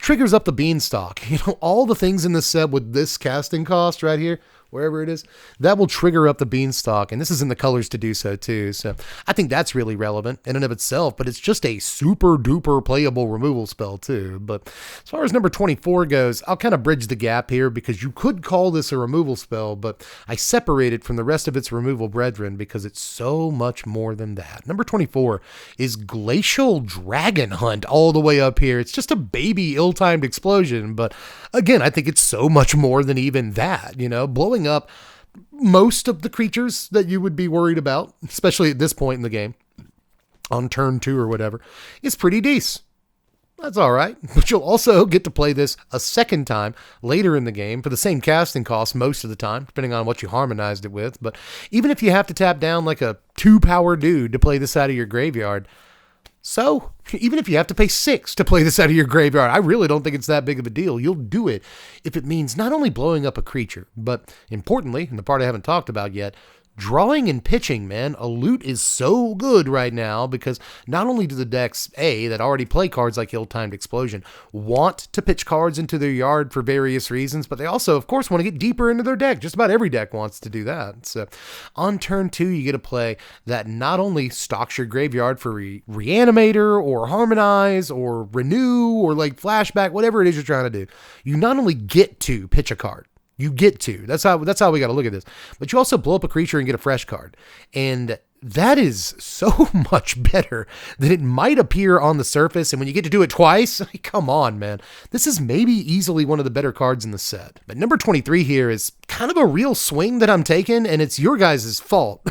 triggers up the Beanstalk. You know, all the things in this set with this casting cost right here, wherever it is, that will trigger up the Beanstalk, and this is in the colors to do so too. So I think that's really relevant in and of itself, but it's just a super duper playable removal spell too. But as far as number 24 goes, I'll kind of bridge the gap here, because you could call this a removal spell, but I separate it from the rest of its removal brethren because it's so much more than that. Number 24 is Glacial Dragon Hunt, all the way up here. It's just a baby ill-timed explosion, but again, I think it's so much more than even that. You know, blowing up most of the creatures that you would be worried about, especially at this point in the game, on turn 2 or whatever, is pretty decent. That's all right, but you'll also get to play this a second time later in the game for the same casting cost most of the time, depending on what you harmonized it with. But even if you have to tap down like a 2-power dude to play this out of your graveyard, so even if you have to pay 6 to play this out of your graveyard, I really don't think it's that big of a deal. You'll do it if it means not only blowing up a creature, but importantly, and the part I haven't talked about yet, drawing and pitching, man. A loot is so good right now because not only do the decks, that already play cards like Ill-Timed Explosion, want to pitch cards into their yard for various reasons, but they also, of course, want to get deeper into their deck. Just about every deck wants to do that. So on turn 2, you get a play that not only stocks your graveyard for Reanimator or Harmonize or Renew or like Flashback, whatever it is you're trying to do. You not only get to pitch a card, you get to. That's how we got to look at this. But you also blow up a creature and get a fresh card. And that is so much better than it might appear on the surface. And when you get to do it twice, come on, man. This is maybe easily one of the better cards in the set. But number 23 here is kind of a real swing that I'm taking, and it's your guys' fault.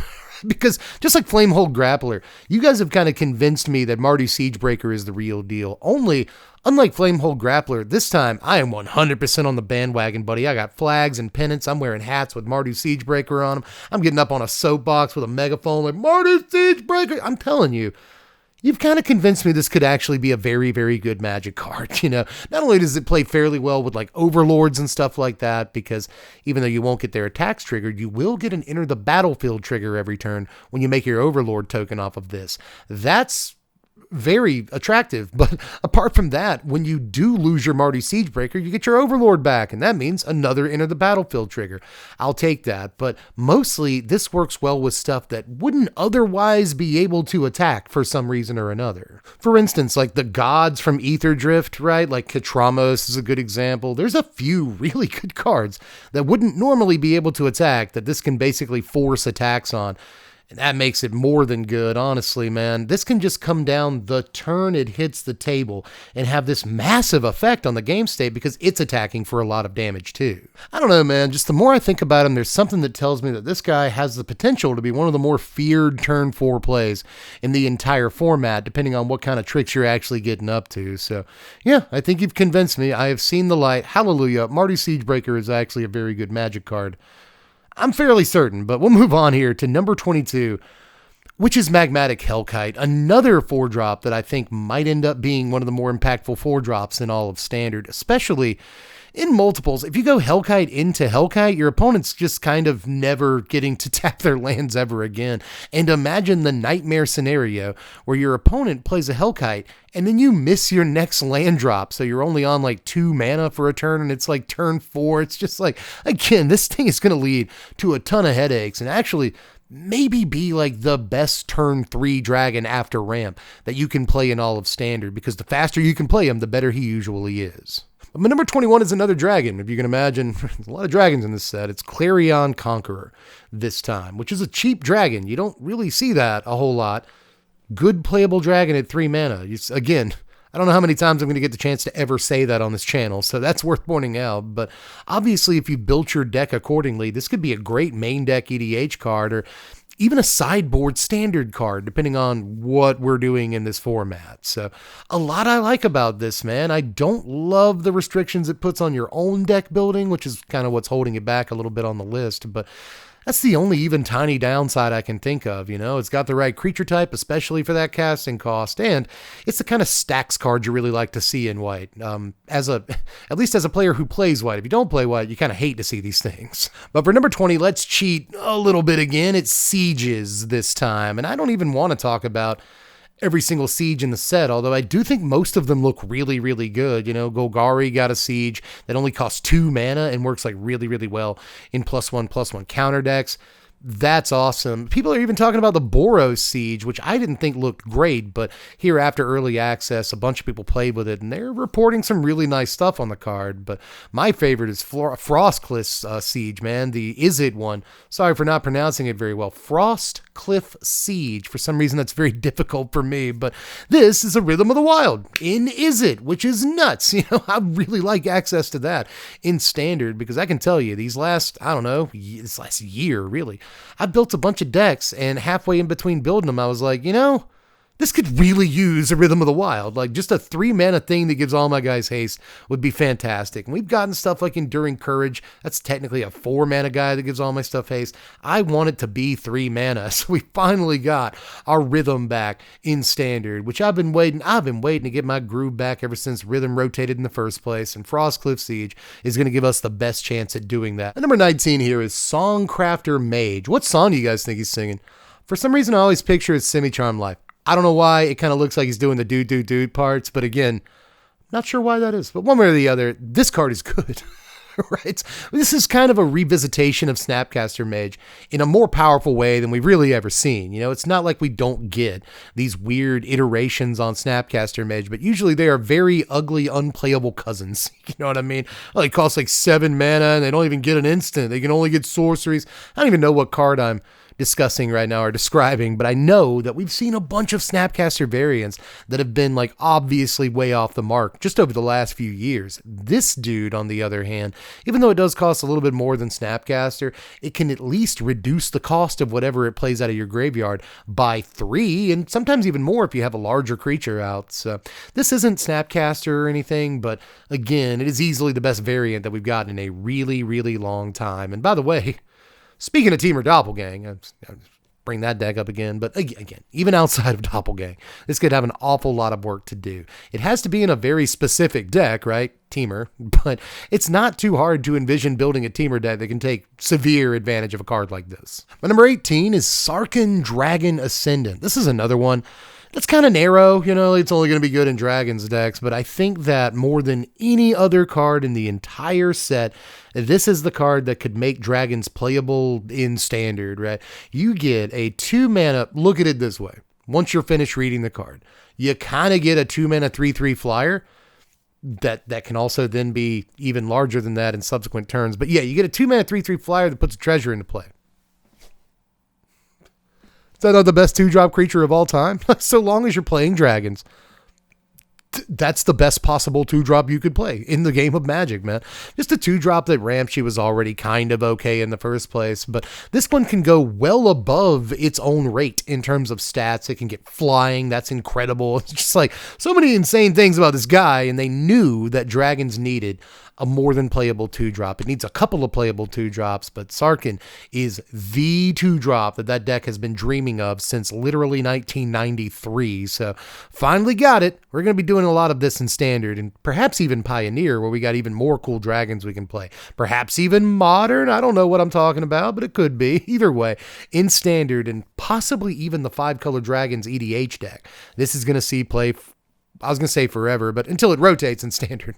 Because just like Flamehold Grappler, you guys have kind of convinced me that Mardu Siegebreaker is the real deal. Only, unlike Flamehold Grappler, this time I am 100% on the bandwagon, buddy. I got flags and pennants. I'm wearing hats with Mardu Siegebreaker on them. I'm getting up on a soapbox with a megaphone like, Mardu Siegebreaker. I'm telling you, you've kind of convinced me this could actually be a very, very good Magic card. You know, not only does it play fairly well with like Overlords and stuff like that, because even though you won't get their attacks triggered, you will get an Enter the Battlefield trigger every turn when you make your Overlord token off of this. That's very attractive. But apart from that, when you do lose your Mardu Siegebreaker, you get your Overlord back, and that means another Enter the Battlefield trigger. I'll take that. But mostly, this works well with stuff that wouldn't otherwise be able to attack for some reason or another. For instance, like the gods from Ether Drift, right? Like Katramos is a good example. There's a few really good cards that wouldn't normally be able to attack that this can basically force attacks on. And that makes it more than good, honestly, man. This can just come down the turn it hits the table and have this massive effect on the game state because it's attacking for a lot of damage, too. I don't know, man. Just the more I think about him, there's something that tells me that this guy has the potential to be one of the more feared turn 4 plays in the entire format, depending on what kind of tricks you're actually getting up to. So, yeah, I think you've convinced me. I have seen the light. Hallelujah. Mardu Siegebreaker is actually a very good Magic card. I'm fairly certain, but we'll move on here to number 22, which is Magmatic Hellkite, another 4-drop that I think might end up being one of the more impactful 4-drops in all of Standard, especially in multiples. If you go Hellkite into Hellkite, your opponent's just kind of never getting to tap their lands ever again. And imagine the nightmare scenario where your opponent plays a Hellkite and then you miss your next land drop. So you're only on like 2 mana for a turn and it's like turn 4. It's just like, again, this thing is going to lead to a ton of headaches and actually maybe be like the best turn 3 dragon after ramp that you can play in all of Standard, because the faster you can play him, the better he usually is. But number 21 is another dragon. If you can imagine, there's a lot of dragons in this set. It's Clarion Conqueror this time, which is a cheap dragon. You don't really see that a whole lot. Good playable dragon at 3 mana. Again, I don't know how many times I'm going to get the chance to ever say that on this channel, so that's worth pointing out. But obviously, if you built your deck accordingly, this could be a great main deck EDH card, or even a sideboard Standard card, depending on what we're doing in this format. So a lot I like about this, man. I don't love the restrictions it puts on your own deck building, which is kind of what's holding it back a little bit on the list, but that's the only even tiny downside I can think of. You know, it's got the right creature type, especially for that casting cost, and it's the kind of stacks card you really like to see in white. At least as a player who plays white. If you don't play white, you kind of hate to see these things. But for number 20, let's cheat a little bit again. It's Sieges this time, and I don't even want to talk about every single siege in the set, although I do think most of them look really, really good. You know, Golgari got a siege that only costs 2 mana and works like really, really well in +1/+1 counter decks. That's awesome. People are even talking about the Boros Siege, which I didn't think looked great, but here after early access, a bunch of people played with it, and they're reporting some really nice stuff on the card. But my favorite is Frostcliff Siege, man, the Izzet one. Sorry for not pronouncing it very well. Frostcliff Siege. For some reason, that's very difficult for me, but this is a Rhythm of the Wild in Izzet, which is nuts. You know, I really like access to that in Standard, because I can tell you, this last year, really, I built a bunch of decks, and halfway in between building them, I was like, you know, This could really use a Rhythm of the Wild. Like, just a 3 mana thing that gives all my guys haste would be fantastic. And we've gotten stuff like Enduring Courage. That's technically a 4 mana guy that gives all my stuff haste. I want it to be 3 mana. So we finally got our Rhythm back in Standard, which I've been waiting to get my groove back ever since Rhythm rotated in the first place. And Frostcliff Siege is going to give us the best chance at doing that. And number 19 here is Songcrafter Mage. What song do you guys think he's singing? For some reason, I always picture it's Semi-Charmed Life. I don't know why. It kind of looks like he's doing the dude parts, but again, not sure why that is. But one way or the other, this card is good, right? This is kind of a revisitation of Snapcaster Mage in a more powerful way than we've really ever seen. You know, it's not like we don't get these weird iterations on Snapcaster Mage, but usually they are very ugly, unplayable cousins. You know what I mean? Well, it costs like 7 mana and they don't even get an instant. They can only get sorceries. I don't even know what card I'm discussing right now or describing, but I know that we've seen a bunch of Snapcaster variants that have been like obviously way off the mark just over the last few years. This dude, on the other hand, even though it does cost a little bit more than Snapcaster, it can at least reduce the cost of whatever it plays out of your graveyard by 3, and sometimes even more if you have a larger creature out. So this isn't Snapcaster or anything, but again, it is easily the best variant that we've gotten in a really, really long time. And by the way, speaking of Temur Doppelgang, I'll bring that deck up again, but again, even outside of Doppelgang, this could have an awful lot of work to do. It has to be in a very specific deck, right? Temur, but it's not too hard to envision building a Temur deck that can take severe advantage of a card like this. My number 18 is Tarkir Dragon Ascendant. This is another one that's kind of narrow, you know, it's only going to be good in Dragons decks, but I think that more than any other card in the entire set, this is the card that could make Dragons playable in Standard, right? You get a 2 mana, look at it this way. Once you're finished reading the card, you kind of get a 2 mana 3/3 flyer that can also then be even larger than that in subsequent turns. But yeah, you get a 2 mana 3/3 flyer that puts a treasure into play. Is that not the best 2-drop creature of all time? So long as you're playing dragons, that's the best possible 2-drop you could play in the game of Magic, man. Just a 2-drop that Ramsey was already kind of okay in the first place, but this one can go well above its own rate in terms of stats. It can get flying. That's incredible. It's just like so many insane things about this guy, and they knew that dragons needed a more than playable 2-drop. It needs a couple of playable 2-drops, but Tarkir is the 2-drop that deck has been dreaming of since literally 1993. So finally got it. We're going to be doing a lot of this in Standard and perhaps even Pioneer, where we got even more cool dragons we can play. Perhaps even Modern. I don't know what I'm talking about, but it could be. Either way, in Standard and possibly even the 5-color Dragons EDH deck, this is going to see play, I was going to say forever, but until it rotates in Standard.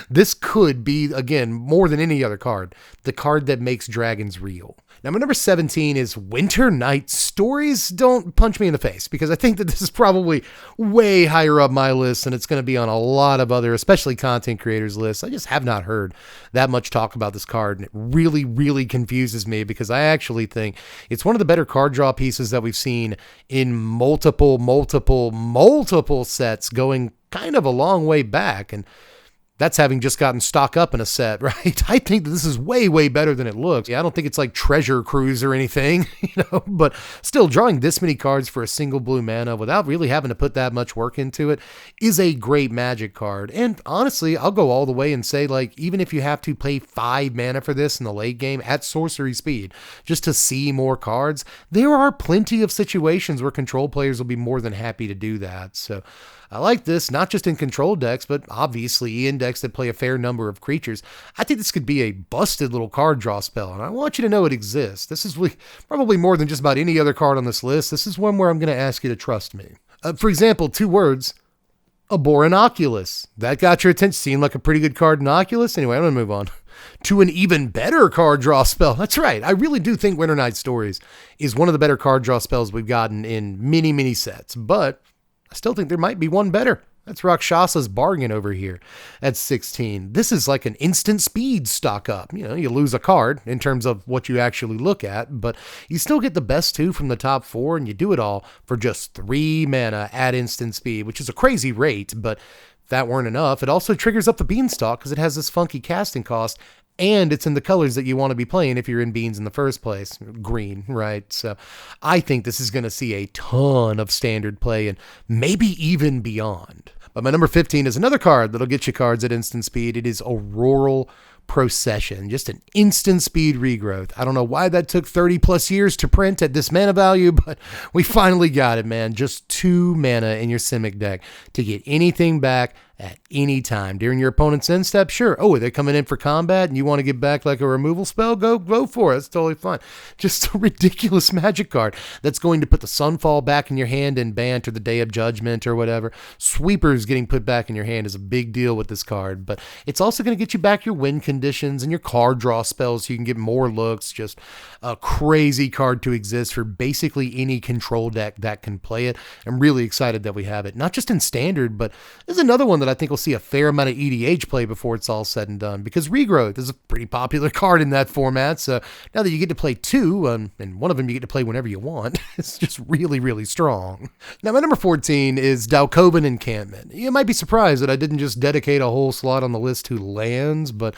This could be, again, more than any other card, the card that makes dragons real. Now, my number 17 is Winter Night Stories. Don't punch me in the face, because I think that this is probably way higher up my list, and it's going to be on a lot of other, especially content creators' lists. I just have not heard that much talk about this card, and it really, really confuses me, because I actually think it's one of the better card draw pieces that we've seen in multiple sets going kind of a long way back, and that's having just gotten stock up in a set, right? I think that this is way, way better than it looks. Yeah, I don't think it's like Treasure Cruise or anything, but still, drawing this many cards for a single blue mana without really having to put that much work into it is a great Magic card. And honestly, I'll go all the way and say, like, even if you have to pay 5 mana for this in the late game at sorcery speed, just to see more cards, there are plenty of situations where control players will be more than happy to do that. So I like this, not just in control decks, but obviously in decks that play a fair number of creatures. I think this could be a busted little card draw spell, and I want you to know it exists. This is probably more than just about any other card on this list. This is one where I'm going to ask you to trust me. For example, 2 words, Aborinoculus. That got your attention. Seemed like a pretty good card in Oculus. Anyway, I'm going to move on to an even better card draw spell. That's right. I really do think Winter Night Stories is one of the better card draw spells we've gotten in many, many sets, but I still think there might be one better. That's Rakshasa's Bargain over here at 16. This is like an instant speed stock up. You know, you lose a card in terms of what you actually look at, but you still get the best 2 from the top 4, and you do it all for just 3 mana at instant speed, which is a crazy rate, but if that weren't enough, it also triggers up the Beanstalk because it has this funky casting cost and it's in the colors that you want to be playing if you're in beans in the first place, green, right? So I think this is going to see a ton of standard play and maybe even beyond. But my number 15 is another card that'll get you cards at instant speed. It is Auroral Procession, just an instant speed regrowth. I don't know why that took 30 plus years to print at this mana value, but we finally got it, man. Just 2 mana in your Simic deck to get anything back at any time during your opponent's end step. Sure. Oh, are they coming in for combat and you want to get back like a removal spell? Go for it. It's totally fine. Just a ridiculous magic card that's going to put the Sunfall back in your hand in Bant or the Day of Judgment or whatever. Sweepers getting put back in your hand is a big deal with this card, but it's also going to get you back your win conditions and your card draw spells so you can get more looks. Just a crazy card to exist for basically any control deck that can play it. I'm really excited that we have it, not just in standard, but there's another one that I think we'll see a fair amount of EDH play before it's all said and done, because Regrowth is a pretty popular card in that format. So now that you get to play 2, and one of them you get to play whenever you want, it's just really, really strong. Now, my number 14 is Dalkovan Encampment. You might be surprised that I didn't just dedicate a whole slot on the list to lands, but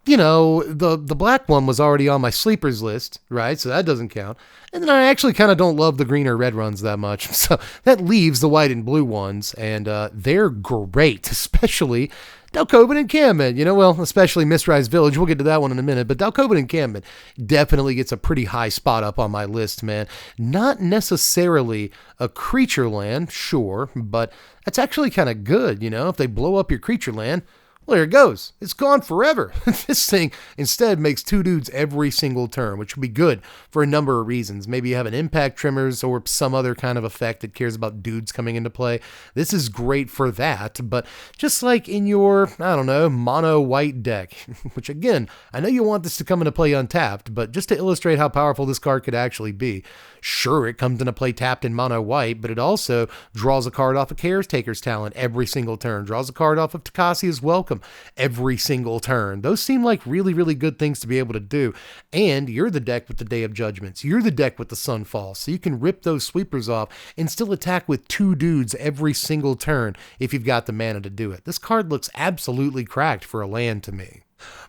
you know, the black one was already on my sleepers list, right? So that doesn't count. And then I actually kind of don't love the green or red runs that much. So that leaves the white and blue ones, and they're great, especially Dalkovan Encampment. You know, well, especially Mistrise Village. We'll get to that one in a minute, but Dalkovan Encampment definitely gets a pretty high spot up on my list, man. Not necessarily a creature land, sure, but that's actually kind of good, you know? If they blow up your creature land, well, there it goes. It's gone forever. This thing instead makes 2 dudes every single turn, which would be good for a number of reasons. Maybe you have an impact trimmers or some other kind of effect that cares about dudes coming into play. This is great for that, but just like in your, I don't know, mono white deck, which again, I know you want this to come into play untapped, but just to illustrate how powerful this card could actually be. Sure, it comes into play tapped in mono white, but it also draws a card off of Caretaker's Talent every single turn, draws a card off of Takasia's Welcome every single turn. Those seem like really, really good things to be able to do. And you're the deck with the Day of Judgments. You're the deck with the Sunfall. So you can rip those sweepers off and still attack with 2 dudes every single turn if you've got the mana to do it. This card looks absolutely cracked for a land to me.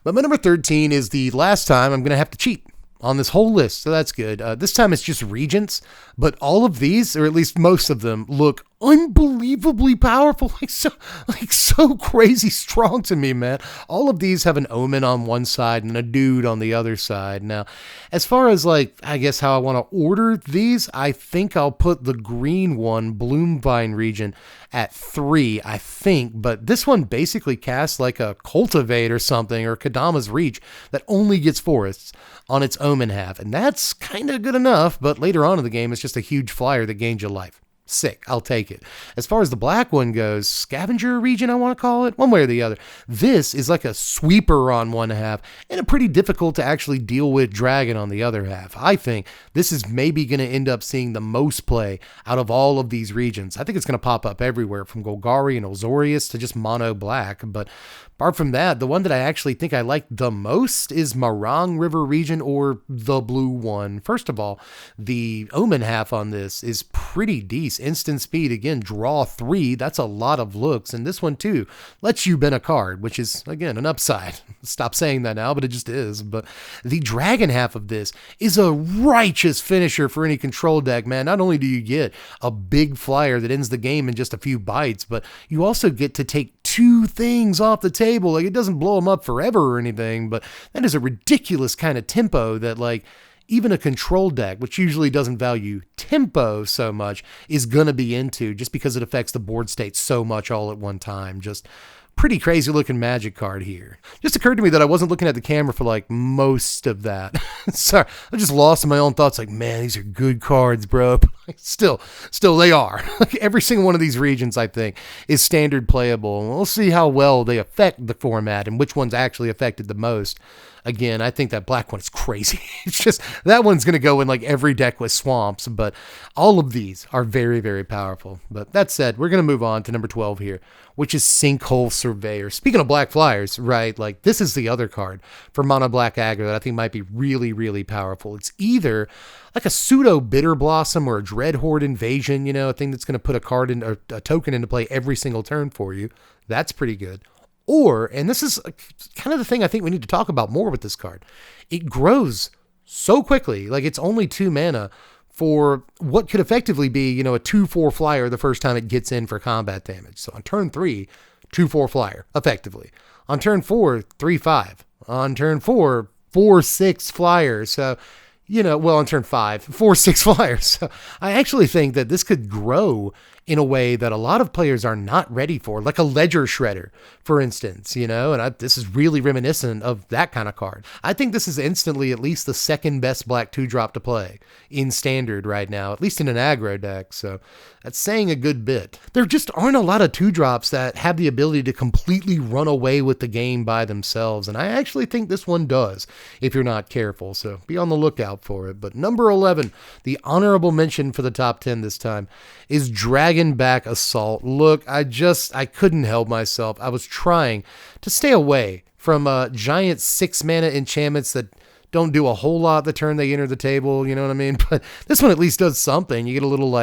But my number 13 is the last time I'm going to have to cheat on this whole list, so that's good. This time it's just regents, but all of these, or at least most of them, look unbelievably powerful, like so crazy strong to me, man. All of these have an omen on one side and a dude on the other side. Now, as far as like, I guess how I want to order these, I think I'll put the green one, Bloomvine Regent, at 3, I think, but this one basically casts like a Cultivate or something, or Kadama's Reach, that only gets forests on its omen half, and that's kind of good enough, but later on in the game, it's just a huge flyer that gains you life. Sick. I'll take it. As far as the black one goes, Scavenger Region, I want to call it, one way or the other. This is like a sweeper on one half and a pretty difficult to actually deal with dragon on the other half. I think this is maybe going to end up seeing the most play out of all of these regions. I think it's going to pop up everywhere from Golgari and Azorius to just mono black, but apart from that, the one that I actually think I like the most is Marang River Region, or the blue one. First of all, the omen half on this is pretty decent. Instant speed, again, draw 3. That's a lot of looks. And this one, too, lets you bin a card, which is, again, an upside. Stop saying that now, but it just is. But the dragon half of this is a righteous finisher for any control deck, man. Not only do you get a big flyer that ends the game in just a few bites, but you also get to take 2 things off the table. Like, it doesn't blow them up forever or anything, but that is a ridiculous kind of tempo that, like, even a control deck, which usually doesn't value tempo so much, is going to be into, just because it affects the board state so much all at one time. Just pretty crazy looking magic card here. Just occurred to me that I wasn't looking at the camera for like most of that. Sorry, I just lost in my own thoughts. Like, man, these are good cards, bro. Still, they are. Every single one of these regions, I think, is standard playable. And we'll see how well they affect the format and which ones actually affected the most. Again, I think that black one is crazy. It's just, that one's going to go in like every deck with swamps, but all of these are very, very powerful. But that said, we're going to move on to number 12 here, which is Sinkhole Surveyor. Speaking of black flyers, right, like this is the other card for mono black aggro that I think might be really, really powerful. It's either like a pseudo Bitter Blossom or a Dreadhorde Invasion, you know, a thing that's going to put a card in, or a token into play every single turn for you. That's pretty good. Or, and this is kind of the thing I think we need to talk about more with this card, it grows so quickly. Like, it's only 2 mana for what could effectively be, a 2/4 flyer the first time it gets in for combat damage. So on turn 3, 2/4 flyer, effectively. On turn 4, 3/5. On turn 4, 4/6 flyer. So, on turn 5, 4/6 flyers. So I actually think that this could grow in a way that a lot of players are not ready for, like a Ledger Shredder, for instance, and this is really reminiscent of that kind of card. I think this is instantly at least the second best black 2-drop to play in Standard right now, at least in an aggro deck, so that's saying a good bit. There just aren't a lot of 2-drops that have the ability to completely run away with the game by themselves, and I actually think this one does, if you're not careful, so be on the lookout for it. But number 11, the honorable mention for the top 10 this time, is Dragonback Assault. Look, I couldn't help myself. I was trying to stay away from giant 6-mana enchantments that don't do a whole lot the turn they enter the table, you know what I mean? But this one at least does something. You get a little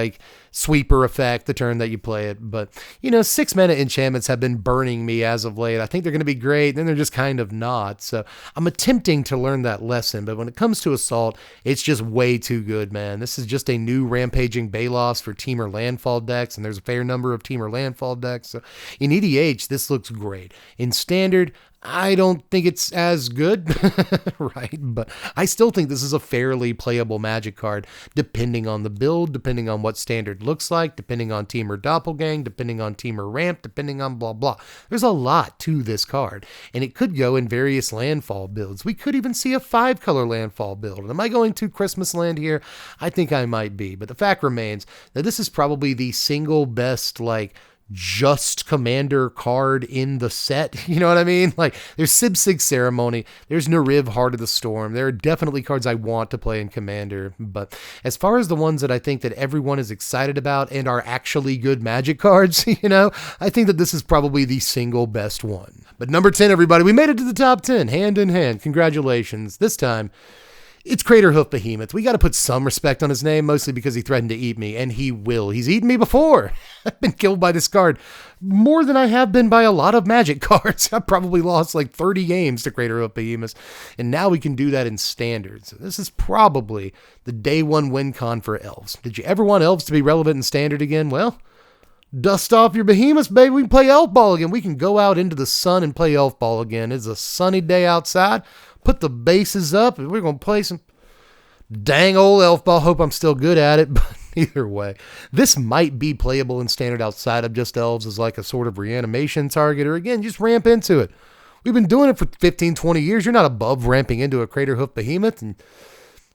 sweeper effect the turn that you play it. But 6-mana enchantments have been burning me as of late. I think they're going to be great, then they're just kind of not. So I'm attempting to learn that lesson. But when it comes to Assault, it's just way too good, man. This is just a new Rampaging Balos for Temur Landfall decks, and there's a fair number of Temur Landfall decks. So in EDH, this looks great. In Standard, I don't think it's as good, right? But I still think this is a fairly playable Magic card, depending on the build, depending on what Standard looks like, depending on Temur Doppelgang, depending on Temur Ramp, depending on blah, blah. There's a lot to this card, and it could go in various landfall builds. We could even see a 5-color landfall build. And am I going to Christmas Land here? I think I might be, but the fact remains that this is probably the single best, just commander card in the set. You know what I mean? There's Sib Sig Ceremony, there's Nariv Heart of the Storm. There are definitely cards I want to play in Commander, but as far as the ones that I think that everyone is excited about and are actually good Magic cards, I think that this is probably the single best one. But number 10, everybody, we made it to the top 10, hand in hand. Congratulations. This time, it's Craterhoof Behemoth. We got to put some respect on his name, mostly because he threatened to eat me, and he will. He's eaten me before. I've been killed by this card more than I have been by a lot of Magic cards. I've probably lost 30 games to Craterhoof Behemoth, and now we can do that in Standard. So this is probably the day one win con for Elves. Did you ever want Elves to be relevant in Standard again? Well, dust off your behemoths, baby. We can play Elf Ball again. We can go out into the sun and play Elf Ball again. It's a sunny day outside. Put the bases up, and we're going to play some dang old Elf Ball. Hope I'm still good at it, but either way, this might be playable in Standard outside of just Elves as a sort of reanimation target, or again, just ramp into it. We've been doing it for 15, 20 years. You're not above ramping into a Craterhoof Behemoth, and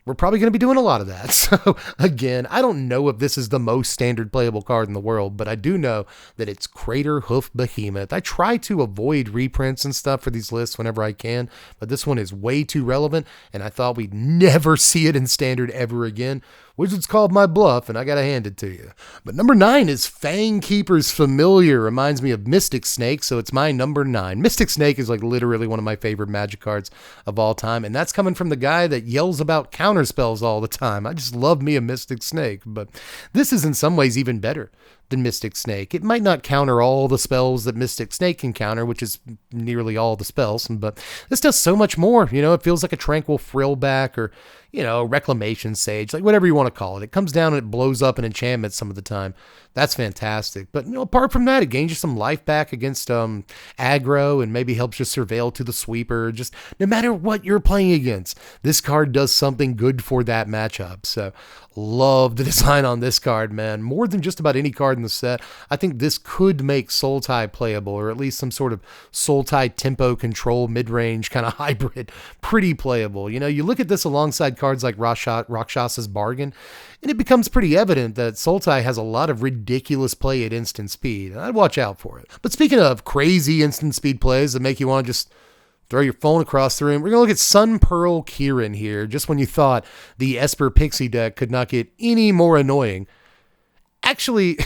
we're probably going to be doing a lot of that. So again, I don't know if this is the most Standard playable card in the world, but I do know that it's Craterhoof Behemoth. I try to avoid reprints and stuff for these lists whenever I can, but this one is way too relevant, and I thought we'd never see it in Standard ever again. Wizards called my bluff, and I gotta hand it to you. But number 9 is Fangkeeper's Familiar. Reminds me of Mystic Snake, so it's my number 9. Mystic Snake is literally one of my favorite Magic cards of all time, and that's coming from the guy that yells about counterspells all the time. I just love me a Mystic Snake, but this is in some ways even better than Mystic Snake. It might not counter all the spells that Mystic Snake can counter, which is nearly all the spells, but this does so much more. It feels like a Tranquil Frillback or, Reclamation Sage, whatever you want to call it. It comes down and it blows up an enchantment some of the time. That's fantastic. But, apart from that, it gains you some life back against aggro and maybe helps you surveil to the sweeper. Just no matter what you're playing against, this card does something good for that matchup. So love the design on this card, man. More than just about any card in the set, I think this could make Sultai playable, or at least some sort of Sultai tempo control mid-range kind of hybrid pretty playable. You look at this alongside cards like Rakshas's Bargain, and it becomes pretty evident that Sultai has a lot of ridiculous play at instant speed, and I'd watch out for it. But speaking of crazy instant speed plays that make you want to just throw your phone across the room, we're going to look at Sun Pearl Kirin here, just when you thought the Esper Pixie deck could not get any more annoying. Actually,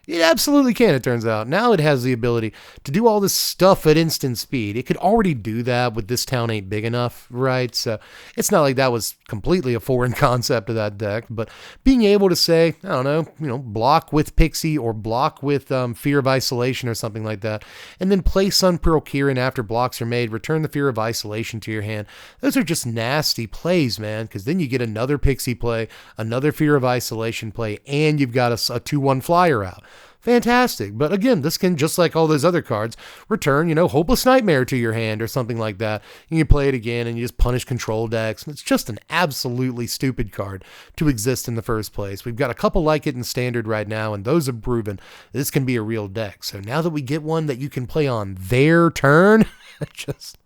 It absolutely can, it turns out. Now it has the ability to do all this stuff at instant speed. It could already do that with This Town Ain't Big Enough, right? So it's not like that was completely a foreign concept of that deck, but being able to say, I don't know, block with Pixie or block with Fear of Isolation or something like that, and then play Sun Pearl Kieran after blocks are made, return the Fear of Isolation to your hand. Those are just nasty plays, man, because then you get another Pixie play, another Fear of Isolation play, and you've got a 2-1 flyer out. Fantastic. But again, this can, just like all those other cards, return, Hopeless Nightmare to your hand or something like that. And you play it again and you just punish control decks. And it's just an absolutely stupid card to exist in the first place. We've got a couple like it in Standard right now, and those have proven this can be a real deck. So now that we get one that you can play on their turn, just...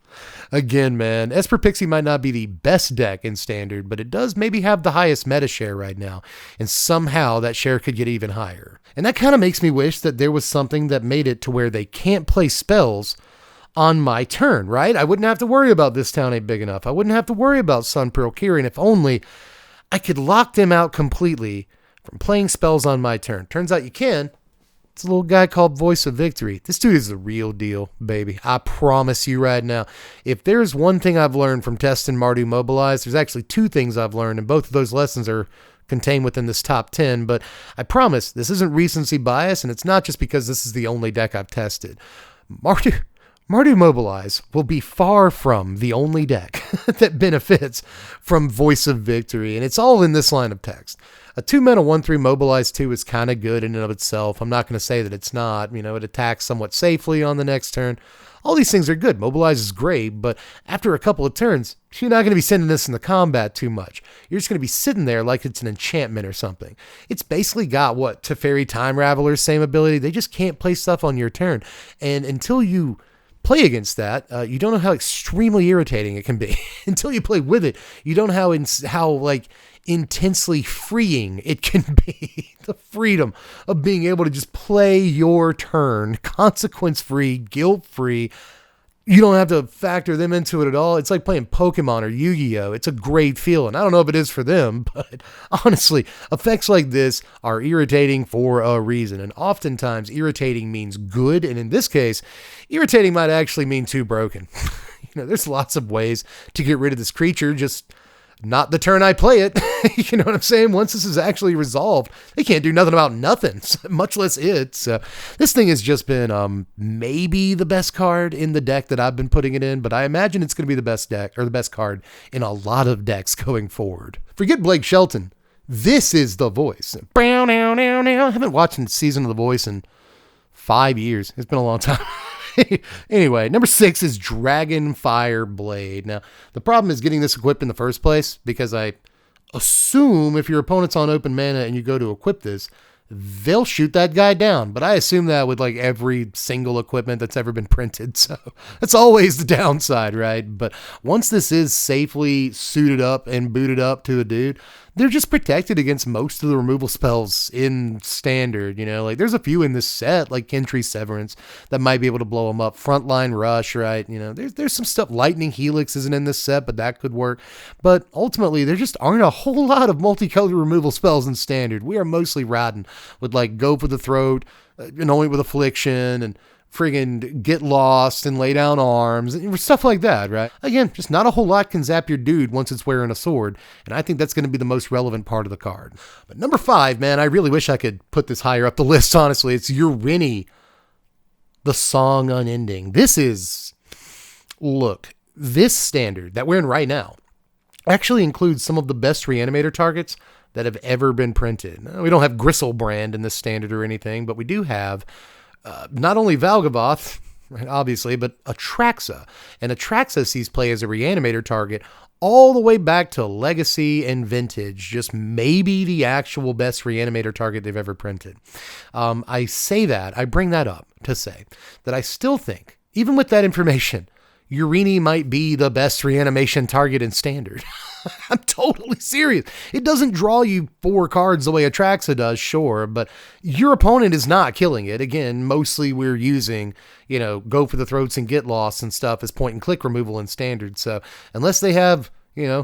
Again, man, Esper Pixie might not be the best deck in Standard, but it does maybe have the highest meta share right now, and somehow that share could get even higher. And that kind of makes me wish that there was something that made it to where they can't play spells on my turn, right? I wouldn't have to worry about This Town Ain't Big Enough. I wouldn't have to worry about Sun Pearl Kieran if only I could lock them out completely from playing spells on my turn. Turns out you can. It's a little guy called Voice of Victory. This dude is the real deal, baby. I promise you right now. If there's one thing I've learned from testing Mardu Mobilize, there's actually two things I've learned, and both of those lessons are contained within this top 10, but I promise this isn't recency bias, and it's not just because this is the only deck I've tested. Mardu Mobilize will be far from the only deck that benefits from Voice of Victory, and it's all in this line of text. A 2-mana 1/3 Mobilize 2 is kind of good in and of itself. I'm not going to say that it's not. It attacks somewhat safely on the next turn. All these things are good. Mobilize is great, but after a couple of turns, you're not going to be sending this into combat too much. You're just going to be sitting there like it's an enchantment or something. It's basically got what Teferi Time Raveler's same ability. They just can't play stuff on your turn. And until you play against that, you don't know how extremely irritating it can be. Until you play with it, you don't know how intensely freeing it can be. The freedom of being able to just play your turn, consequence-free, guilt-free. You don't have to factor them into it at all. It's like playing Pokemon or Yu-Gi-Oh! It's a great feeling. I don't know if it is for them, but honestly, effects like this are irritating for a reason. And oftentimes, irritating means good. And in this case, irritating might actually mean too broken. There's lots of ways to get rid of this creature, just not the turn I play it. You know what I'm saying? Once this is actually resolved, they can't do nothing about nothing, much less it. So this thing has just been maybe the best card in the deck that I've been putting it in, but I imagine it's going to be the best deck or the best card in a lot of decks going forward. Forget Blake Shelton. This is The Voice. I haven't watched a season of The Voice in 5 years. It's been a long time. Anyway, number 6 is Dragonfire Blade. Now, the problem is getting this equipped in the first place, because I assume if your opponent's on open mana and you go to equip this, they'll shoot that guy down. But I assume that with every single equipment that's ever been printed. So that's always the downside, right? But once this is safely suited up and booted up to a dude, they're just protected against most of the removal spells in Standard. There's a few in this set, like Kentry Severance, that might be able to blow them up. Frontline Rush, right? There's some stuff. Lightning Helix isn't in this set, but that could work. But ultimately, there just aren't a whole lot of multicolored removal spells in Standard. We are mostly riding with Go for the Throat, Anoint with Affliction, and friggin' Get Lost and Lay Down Arms, and stuff like that, right? Again, just not a whole lot can zap your dude once it's wearing a sword, and I think that's going to be the most relevant part of the card. But number 5, man, I really wish I could put this higher up the list, honestly. It's Urini, the Song Unending. This Standard that we're in right now actually includes some of the best Reanimator targets that have ever been printed. We don't have Gristlebrand in this Standard or anything, but we do have not only Valgavoth, right, obviously, but Atraxa. And Atraxa sees play as a Reanimator target all the way back to Legacy and Vintage, just maybe the actual best Reanimator target they've ever printed. I bring that up to say that I still think, even with that information, Urini might be the best reanimation target in Standard. I'm totally serious. It doesn't draw you 4 cards the way Atraxa does, sure, but your opponent is not killing it. Again, mostly we're using, Go for the Throats and Get Lost and stuff as point and click removal in Standard. So unless they have,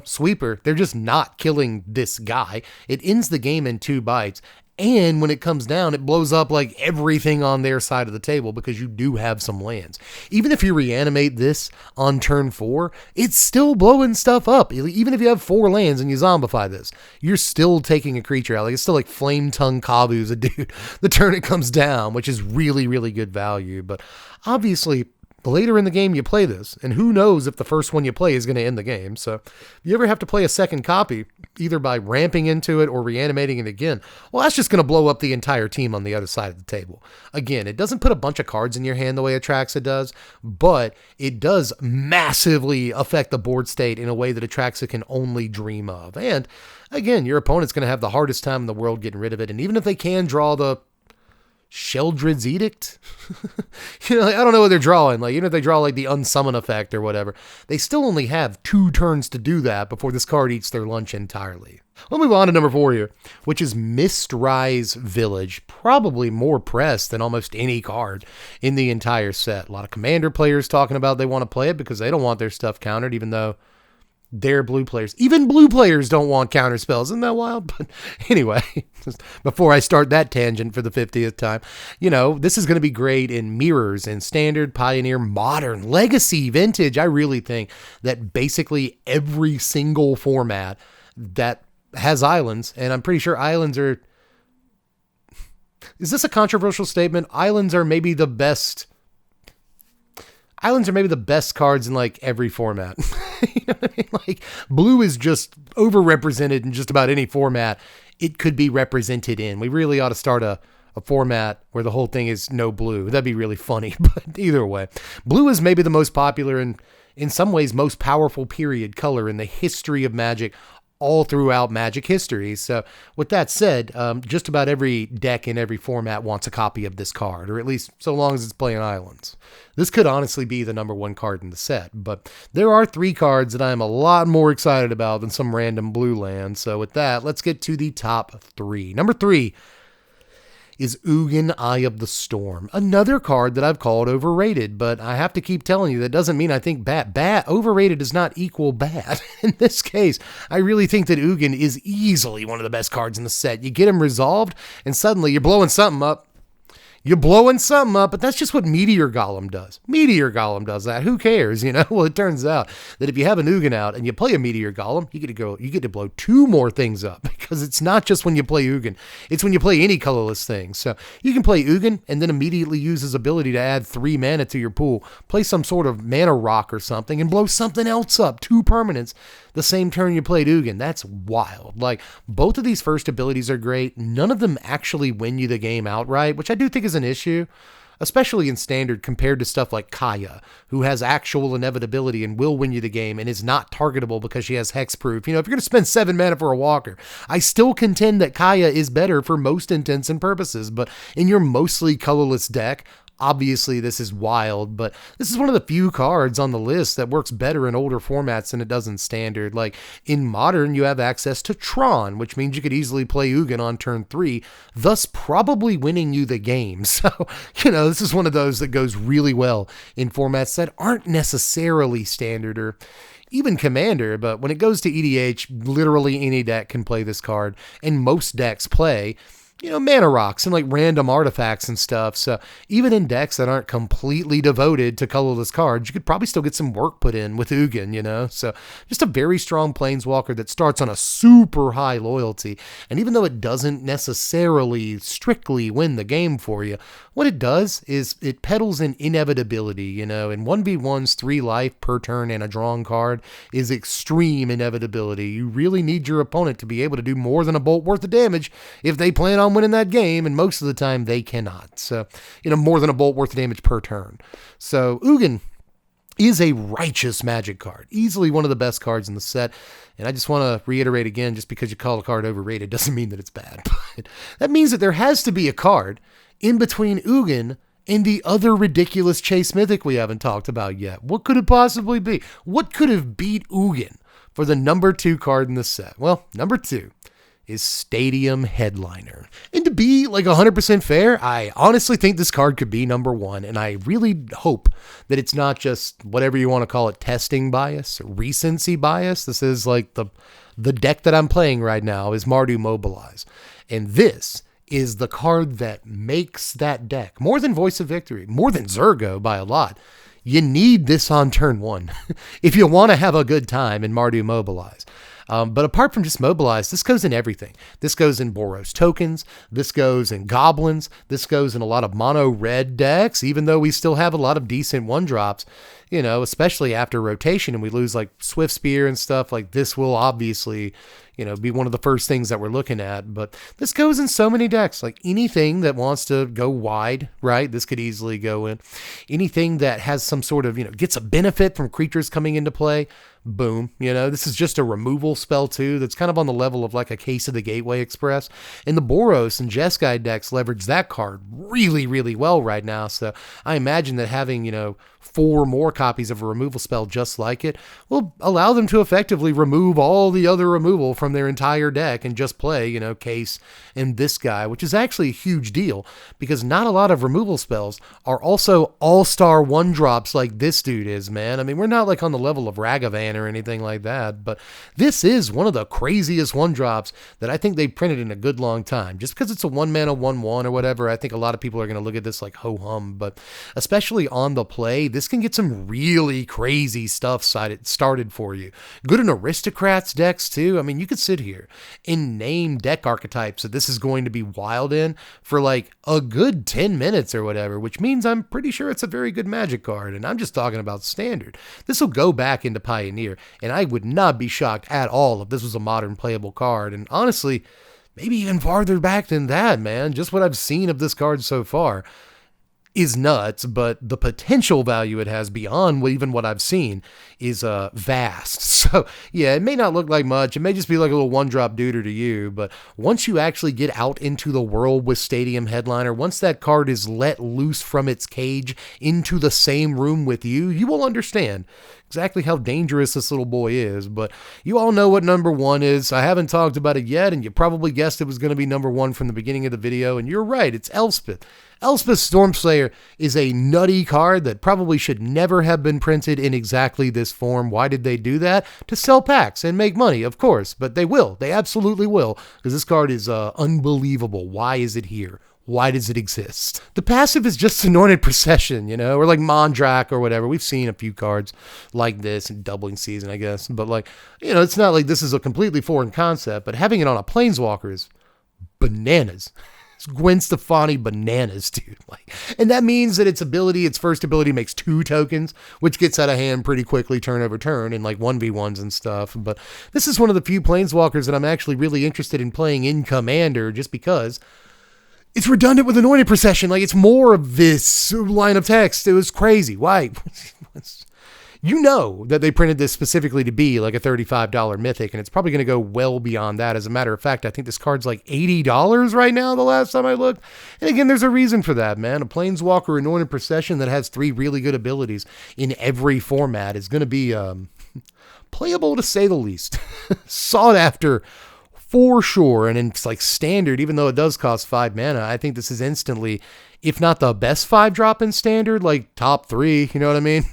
Sweeper. They're just not killing this guy. It ends the game in 2 bites. And when it comes down, it blows up like everything on their side of the table because you do have some lands. Even if you reanimate this on turn 4, it's still blowing stuff up. Even if you have 4 lands and you zombify this, you're still taking a creature out. Like, it's still like Flame Tongue Kabu's a dude the turn it comes down, which is really, really good value. But obviously, later in the game you play this, and who knows if the first one you play is going to end the game. So if you ever have to play a second copy, either by ramping into it or reanimating it again, well, that's just going to blow up the entire team on the other side of the table. Again, it doesn't put a bunch of cards in your hand the way Atraxa does, but it does massively affect the board state in a way that Atraxa can only dream of. And again, your opponent's going to have the hardest time in the world getting rid of it. And even if they can draw the Sheldred's Edict, I don't know what they're drawing. Like, even if they draw like the unsummon effect or whatever, they still only have 2 turns to do that before this card eats their lunch entirely. We'll move on to number 4 here, which is Mistrise Village. Probably more pressed than almost any card in the entire set. A lot of Commander players talking about they want to play it because they don't want their stuff countered, even though they're blue players. Even blue players don't want counter spells. Isn't that wild? But anyway, just before I start that tangent for the 50th time, this is going to be great in Mirrors, in Standard, Pioneer, Modern, Legacy, Vintage. I really think that basically every single format that has islands, and I'm pretty sure islands are... Is this a controversial statement? Islands are maybe the best cards in like every format. You know what I mean? Like, blue is just overrepresented in just about any format it could be represented in. We really ought to start a format where the whole thing is no blue. That'd be really funny. But either way, blue is maybe the most popular and in some ways most powerful period color in the history of Magic, all throughout Magic history. So with that said, just about every deck in every format wants a copy of this card, or at least so long as it's playing islands. This could honestly be the number 1 card in the set, but there are 3 cards that I'm a lot more excited about than some random blue land. So with that, let's get to the top 3. Number 3 is Ugin, Eye of the Storm. Another card that I've called overrated, but I have to keep telling you that doesn't mean I think bad. Overrated does not equal bad. In this case, I really think that Ugin is easily one of the best cards in the set. You get him resolved, and suddenly you're blowing something up. But that's just what Meteor Golem does. Meteor Golem does that. Who cares, Well, it turns out that if you have an Ugin out and you play a Meteor Golem, you get to blow 2 more things up, because it's not just when you play Ugin, it's when you play any colorless thing. So you can play Ugin and then immediately use his ability to add 3 mana to your pool, play some sort of mana rock or something, and blow something else up, 2 permanents, the same turn you played Ugin. That's wild. Like, both of these first abilities are great. None of them actually win you the game outright, which I do think is an issue, especially in Standard compared to stuff like Kaya, who has actual inevitability and will win you the game and is not targetable because she has hexproof. If you're going to spend 7 mana for a walker, I still contend that Kaya is better for most intents and purposes, but in your mostly colorless deck, obviously this is wild, but this is one of the few cards on the list that works better in older formats than it does in Standard. Like, in Modern, you have access to Tron, which means you could easily play Ugin on turn 3, thus probably winning you the game. So, this is one of those that goes really well in formats that aren't necessarily Standard or even Commander, but when it goes to EDH, literally any deck can play this card, and most decks play mana rocks and like random artifacts and stuff. So even in decks that aren't completely devoted to colorless cards, you could probably still get some work put in with Ugin, So just a very strong planeswalker that starts on a super high loyalty. And even though it doesn't necessarily strictly win the game for you, what it does is it peddles in inevitability, In 1v1's 3 life per turn and a drawn card is extreme inevitability. You really need your opponent to be able to do more than a bolt worth of damage if they plan on winning that game, and most of the time they cannot. So, more than a bolt worth of damage per turn. So Ugin is a righteous Magic card, easily one of the best cards in the set. And I just want to reiterate again, just because you call a card overrated doesn't mean that it's bad. But that means that there has to be a card in between Ugin and the other ridiculous Chase Mythic we haven't talked about yet. What could it possibly be? What could have beat Ugin for the number 2 card in the set? Well, number 2 is Stadium Headliner. And to be like 100% fair, I honestly think this card could be number one. And I really hope that it's not just whatever you want to call it, testing bias, recency bias. This is like the deck that I'm playing right now is Mardu Mobilize. And this is the card that makes that deck. More than Voice of Victory, more than Zergo by a lot. You need this on turn one if you want to have a good time in Mardu Mobilize. But apart from just Mobilize, this goes in everything. This goes in Boros tokens. This goes in goblins. This goes in a lot of mono red decks, even though we still have a lot of decent one drops, you know, especially after rotation and we lose like Swift Spear and stuff. Like this will obviously, you know, be one of the first things that we're looking at. But this goes in so many decks, like anything that wants to go wide, right? This could easily go in. Anything that has some sort of, you know, gets a benefit from creatures coming into play. Boom. You know, this is just a removal spell too. That's kind of on the level of like a Case of the Gateway Express. And the Boros and Jeskai decks leverage that card really, really well right now. So I imagine that having, you know, 4 more copies of a removal spell just like it will allow them to effectively remove all the other removal from their entire deck and just play, you know, Case and this guy, which is actually a huge deal because not a lot of removal spells are also all-star one drops like this dude is, man. I mean, we're not like on the level of Ragavan or anything like that, but this is one of the craziest one drops that I think they printed in a good long time. Just because it's a 1-mana 1/1 or whatever, I think a lot of people are going to look at this like ho-hum, but especially on the play, this can get some really crazy stuff started for you. Good in Aristocrats decks too. I mean, you could sit here and name deck archetypes that this is going to be wild in for like a good 10 minutes or whatever, which means I'm pretty sure it's a very good Magic card, and I'm just talking about Standard. This will go back into Pioneer, and I would not be shocked at all if this was a modern playable card, and honestly, maybe even farther back than that, man. Just what I've seen of this card so far is nuts, but the potential value it has beyond even what I've seen is vast. So yeah, it may not look like much. It may just be like a little one-drop duder to you, but once you actually get out into the world with Stadium Headliner, once that card is let loose from its cage into the same room with you, you will understand exactly how dangerous this little boy is. But you all know what number one is. I haven't talked about it yet, and you probably guessed it was going to be number one from the beginning of the video, and you're right, it's Elspeth. Elspeth Stormslayer is a nutty card that probably should never have been printed in exactly this form. Why did they do that? To sell packs and make money, of course, but they will. They absolutely will, because this card is unbelievable. Why is it here? Why does it exist? The passive is just Anointed Procession, you know, or like Mondrak or whatever. We've seen a few cards like this in Doubling Season, I guess. But like, you know, it's not like this is a completely foreign concept, but having it on a Planeswalker is bananas. It's Gwen Stefani bananas, dude. Like, and that means that its first ability makes 2 tokens, which gets out of hand pretty quickly turn over turn in like 1v1s and stuff. But this is one of the few Planeswalkers that I'm actually really interested in playing in Commander just because it's redundant with Anointed Procession. Like, it's more of this line of text. It was crazy. Why? You know that they printed this specifically to be like a $35 Mythic, and it's probably going to go well beyond that. As a matter of fact, I think this card's like $80 right now the last time I looked. And again, there's a reason for that, man. A Planeswalker Anointed Procession that has 3 really good abilities in every format is going to be playable, to say the least. Sought after for sure, and it's like Standard, even though it does cost 5 mana, I think this is instantly, if not the best 5-drop in Standard, like top 3, you know what I mean?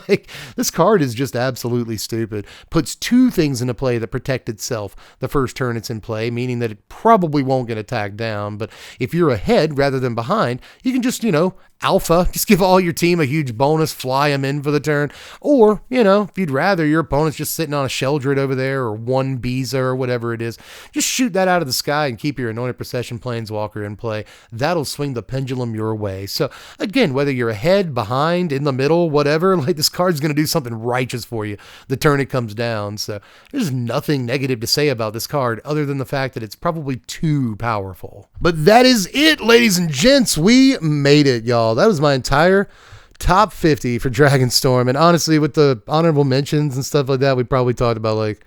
Like, this card is just absolutely stupid. Puts 2 things into play that protect itself the first turn it's in play, meaning that it probably won't get attacked down. But if you're ahead rather than behind, you can just, you know, alpha, just give all your team a huge bonus, fly them in for the turn. Or, you know, if you'd rather your opponent's just sitting on a Sheldred over there or 1 Biza or whatever it is, just shoot that out of the sky and keep your Anointed Procession Planeswalker in play. That'll swing the pendulum your way. So again, whether you're ahead, behind, in the middle, whatever, like, this card's going to do something righteous for you the turn it comes down. So there's nothing negative to say about this card other than the fact that it's probably too powerful. But that is it, ladies and gents. We made it, y'all. That was my entire top 50 for Dragonstorm. And honestly, with the honorable mentions and stuff like that, we probably talked about like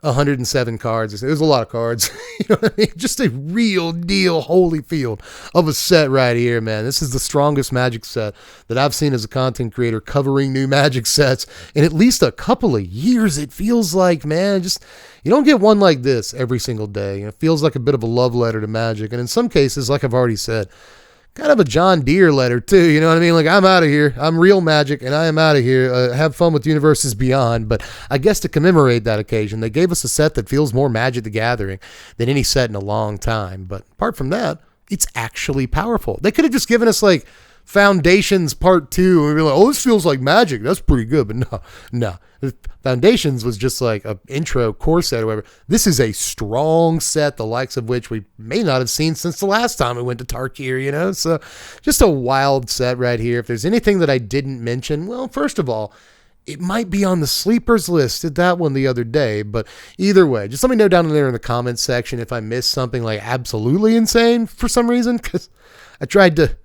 107 cards. It was a lot of cards. You know what I mean? Just a real deal Holyfield of a set right here, man. This is the strongest Magic set that I've seen as a content creator covering new Magic sets in at least a couple of years. It feels like, man, just you don't get one like this every single day. It feels like a bit of a love letter to Magic. And in some cases, like I've already said, kind of a John Deere letter too, you know what I mean? Like, I'm out of here. I'm real Magic, and I am out of here. Have fun with Universes Beyond. But I guess to commemorate that occasion, they gave us a set that feels more Magic the Gathering than any set in a long time. But apart from that, it's actually powerful. They could have just given us like Foundations Part 2, and we'd be like, oh, this feels like Magic. That's pretty good. But no. Foundations was just like an intro core set or whatever. This is a strong set, the likes of which we may not have seen since the last time we went to Tarkir, you know? So just a wild set right here. If there's anything that I didn't mention, well, first of all, it might be on the sleepers list. Did that one the other day, but either way, just let me know down there in the comments section if I missed something like absolutely insane for some reason, because I tried to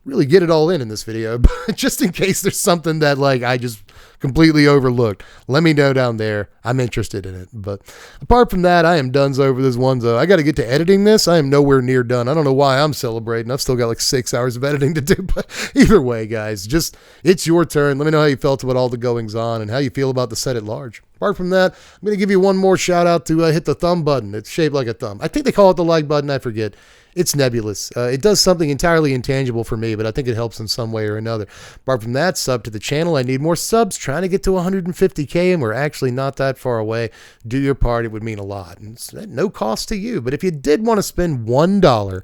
really get it all in this video, but just in case there's something that like I just completely overlooked, let me know down there. I'm interested in it. But apart from that, I am donezo over this one. I got to get to editing this. I am nowhere near done. I don't know why I'm celebrating. I've still got like 6 hours of editing to do, but either way, guys, just it's your turn. Let me know how you felt about all the goings on and how you feel about the set at large. Apart from that, I'm going to give you one more shout out to hit the thumb button. It's shaped like a thumb. I think they call it the like button. I forget. It's nebulous. It does something entirely intangible for me, but I think it helps in some way or another. Apart from that, sub to the channel. I need more subs. Trying to get to 150K, and we're actually not that far away. Do your part. It would mean a lot. And it's at no cost to you. But if you did want to spend $1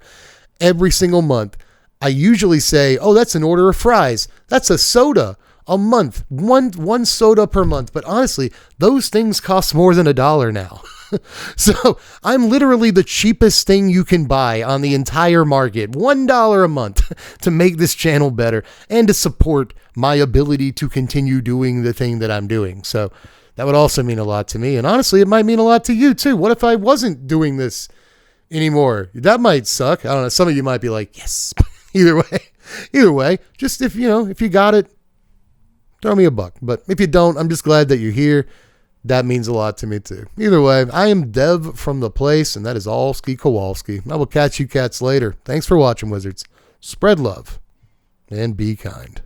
every single month, I usually say, oh, that's an order of fries. That's a soda a month. One soda per month. But honestly, those things cost more than $1 now. So I'm literally the cheapest thing you can buy on the entire market. $1 a month to make this channel better and to support my ability to continue doing the thing that I'm doing. So that would also mean a lot to me. And honestly, it might mean a lot to you too. What if I wasn't doing this anymore? That might suck. I don't know. Some of you might be like, yes. Either way, just if you got it, throw me a buck. But if you don't, I'm just glad that you're here. That means a lot to me too. Either way, I am Dev from the place, and that is all Ski Kowalski. I will catch you cats later. Thanks for watching, Wizards. Spread love and be kind.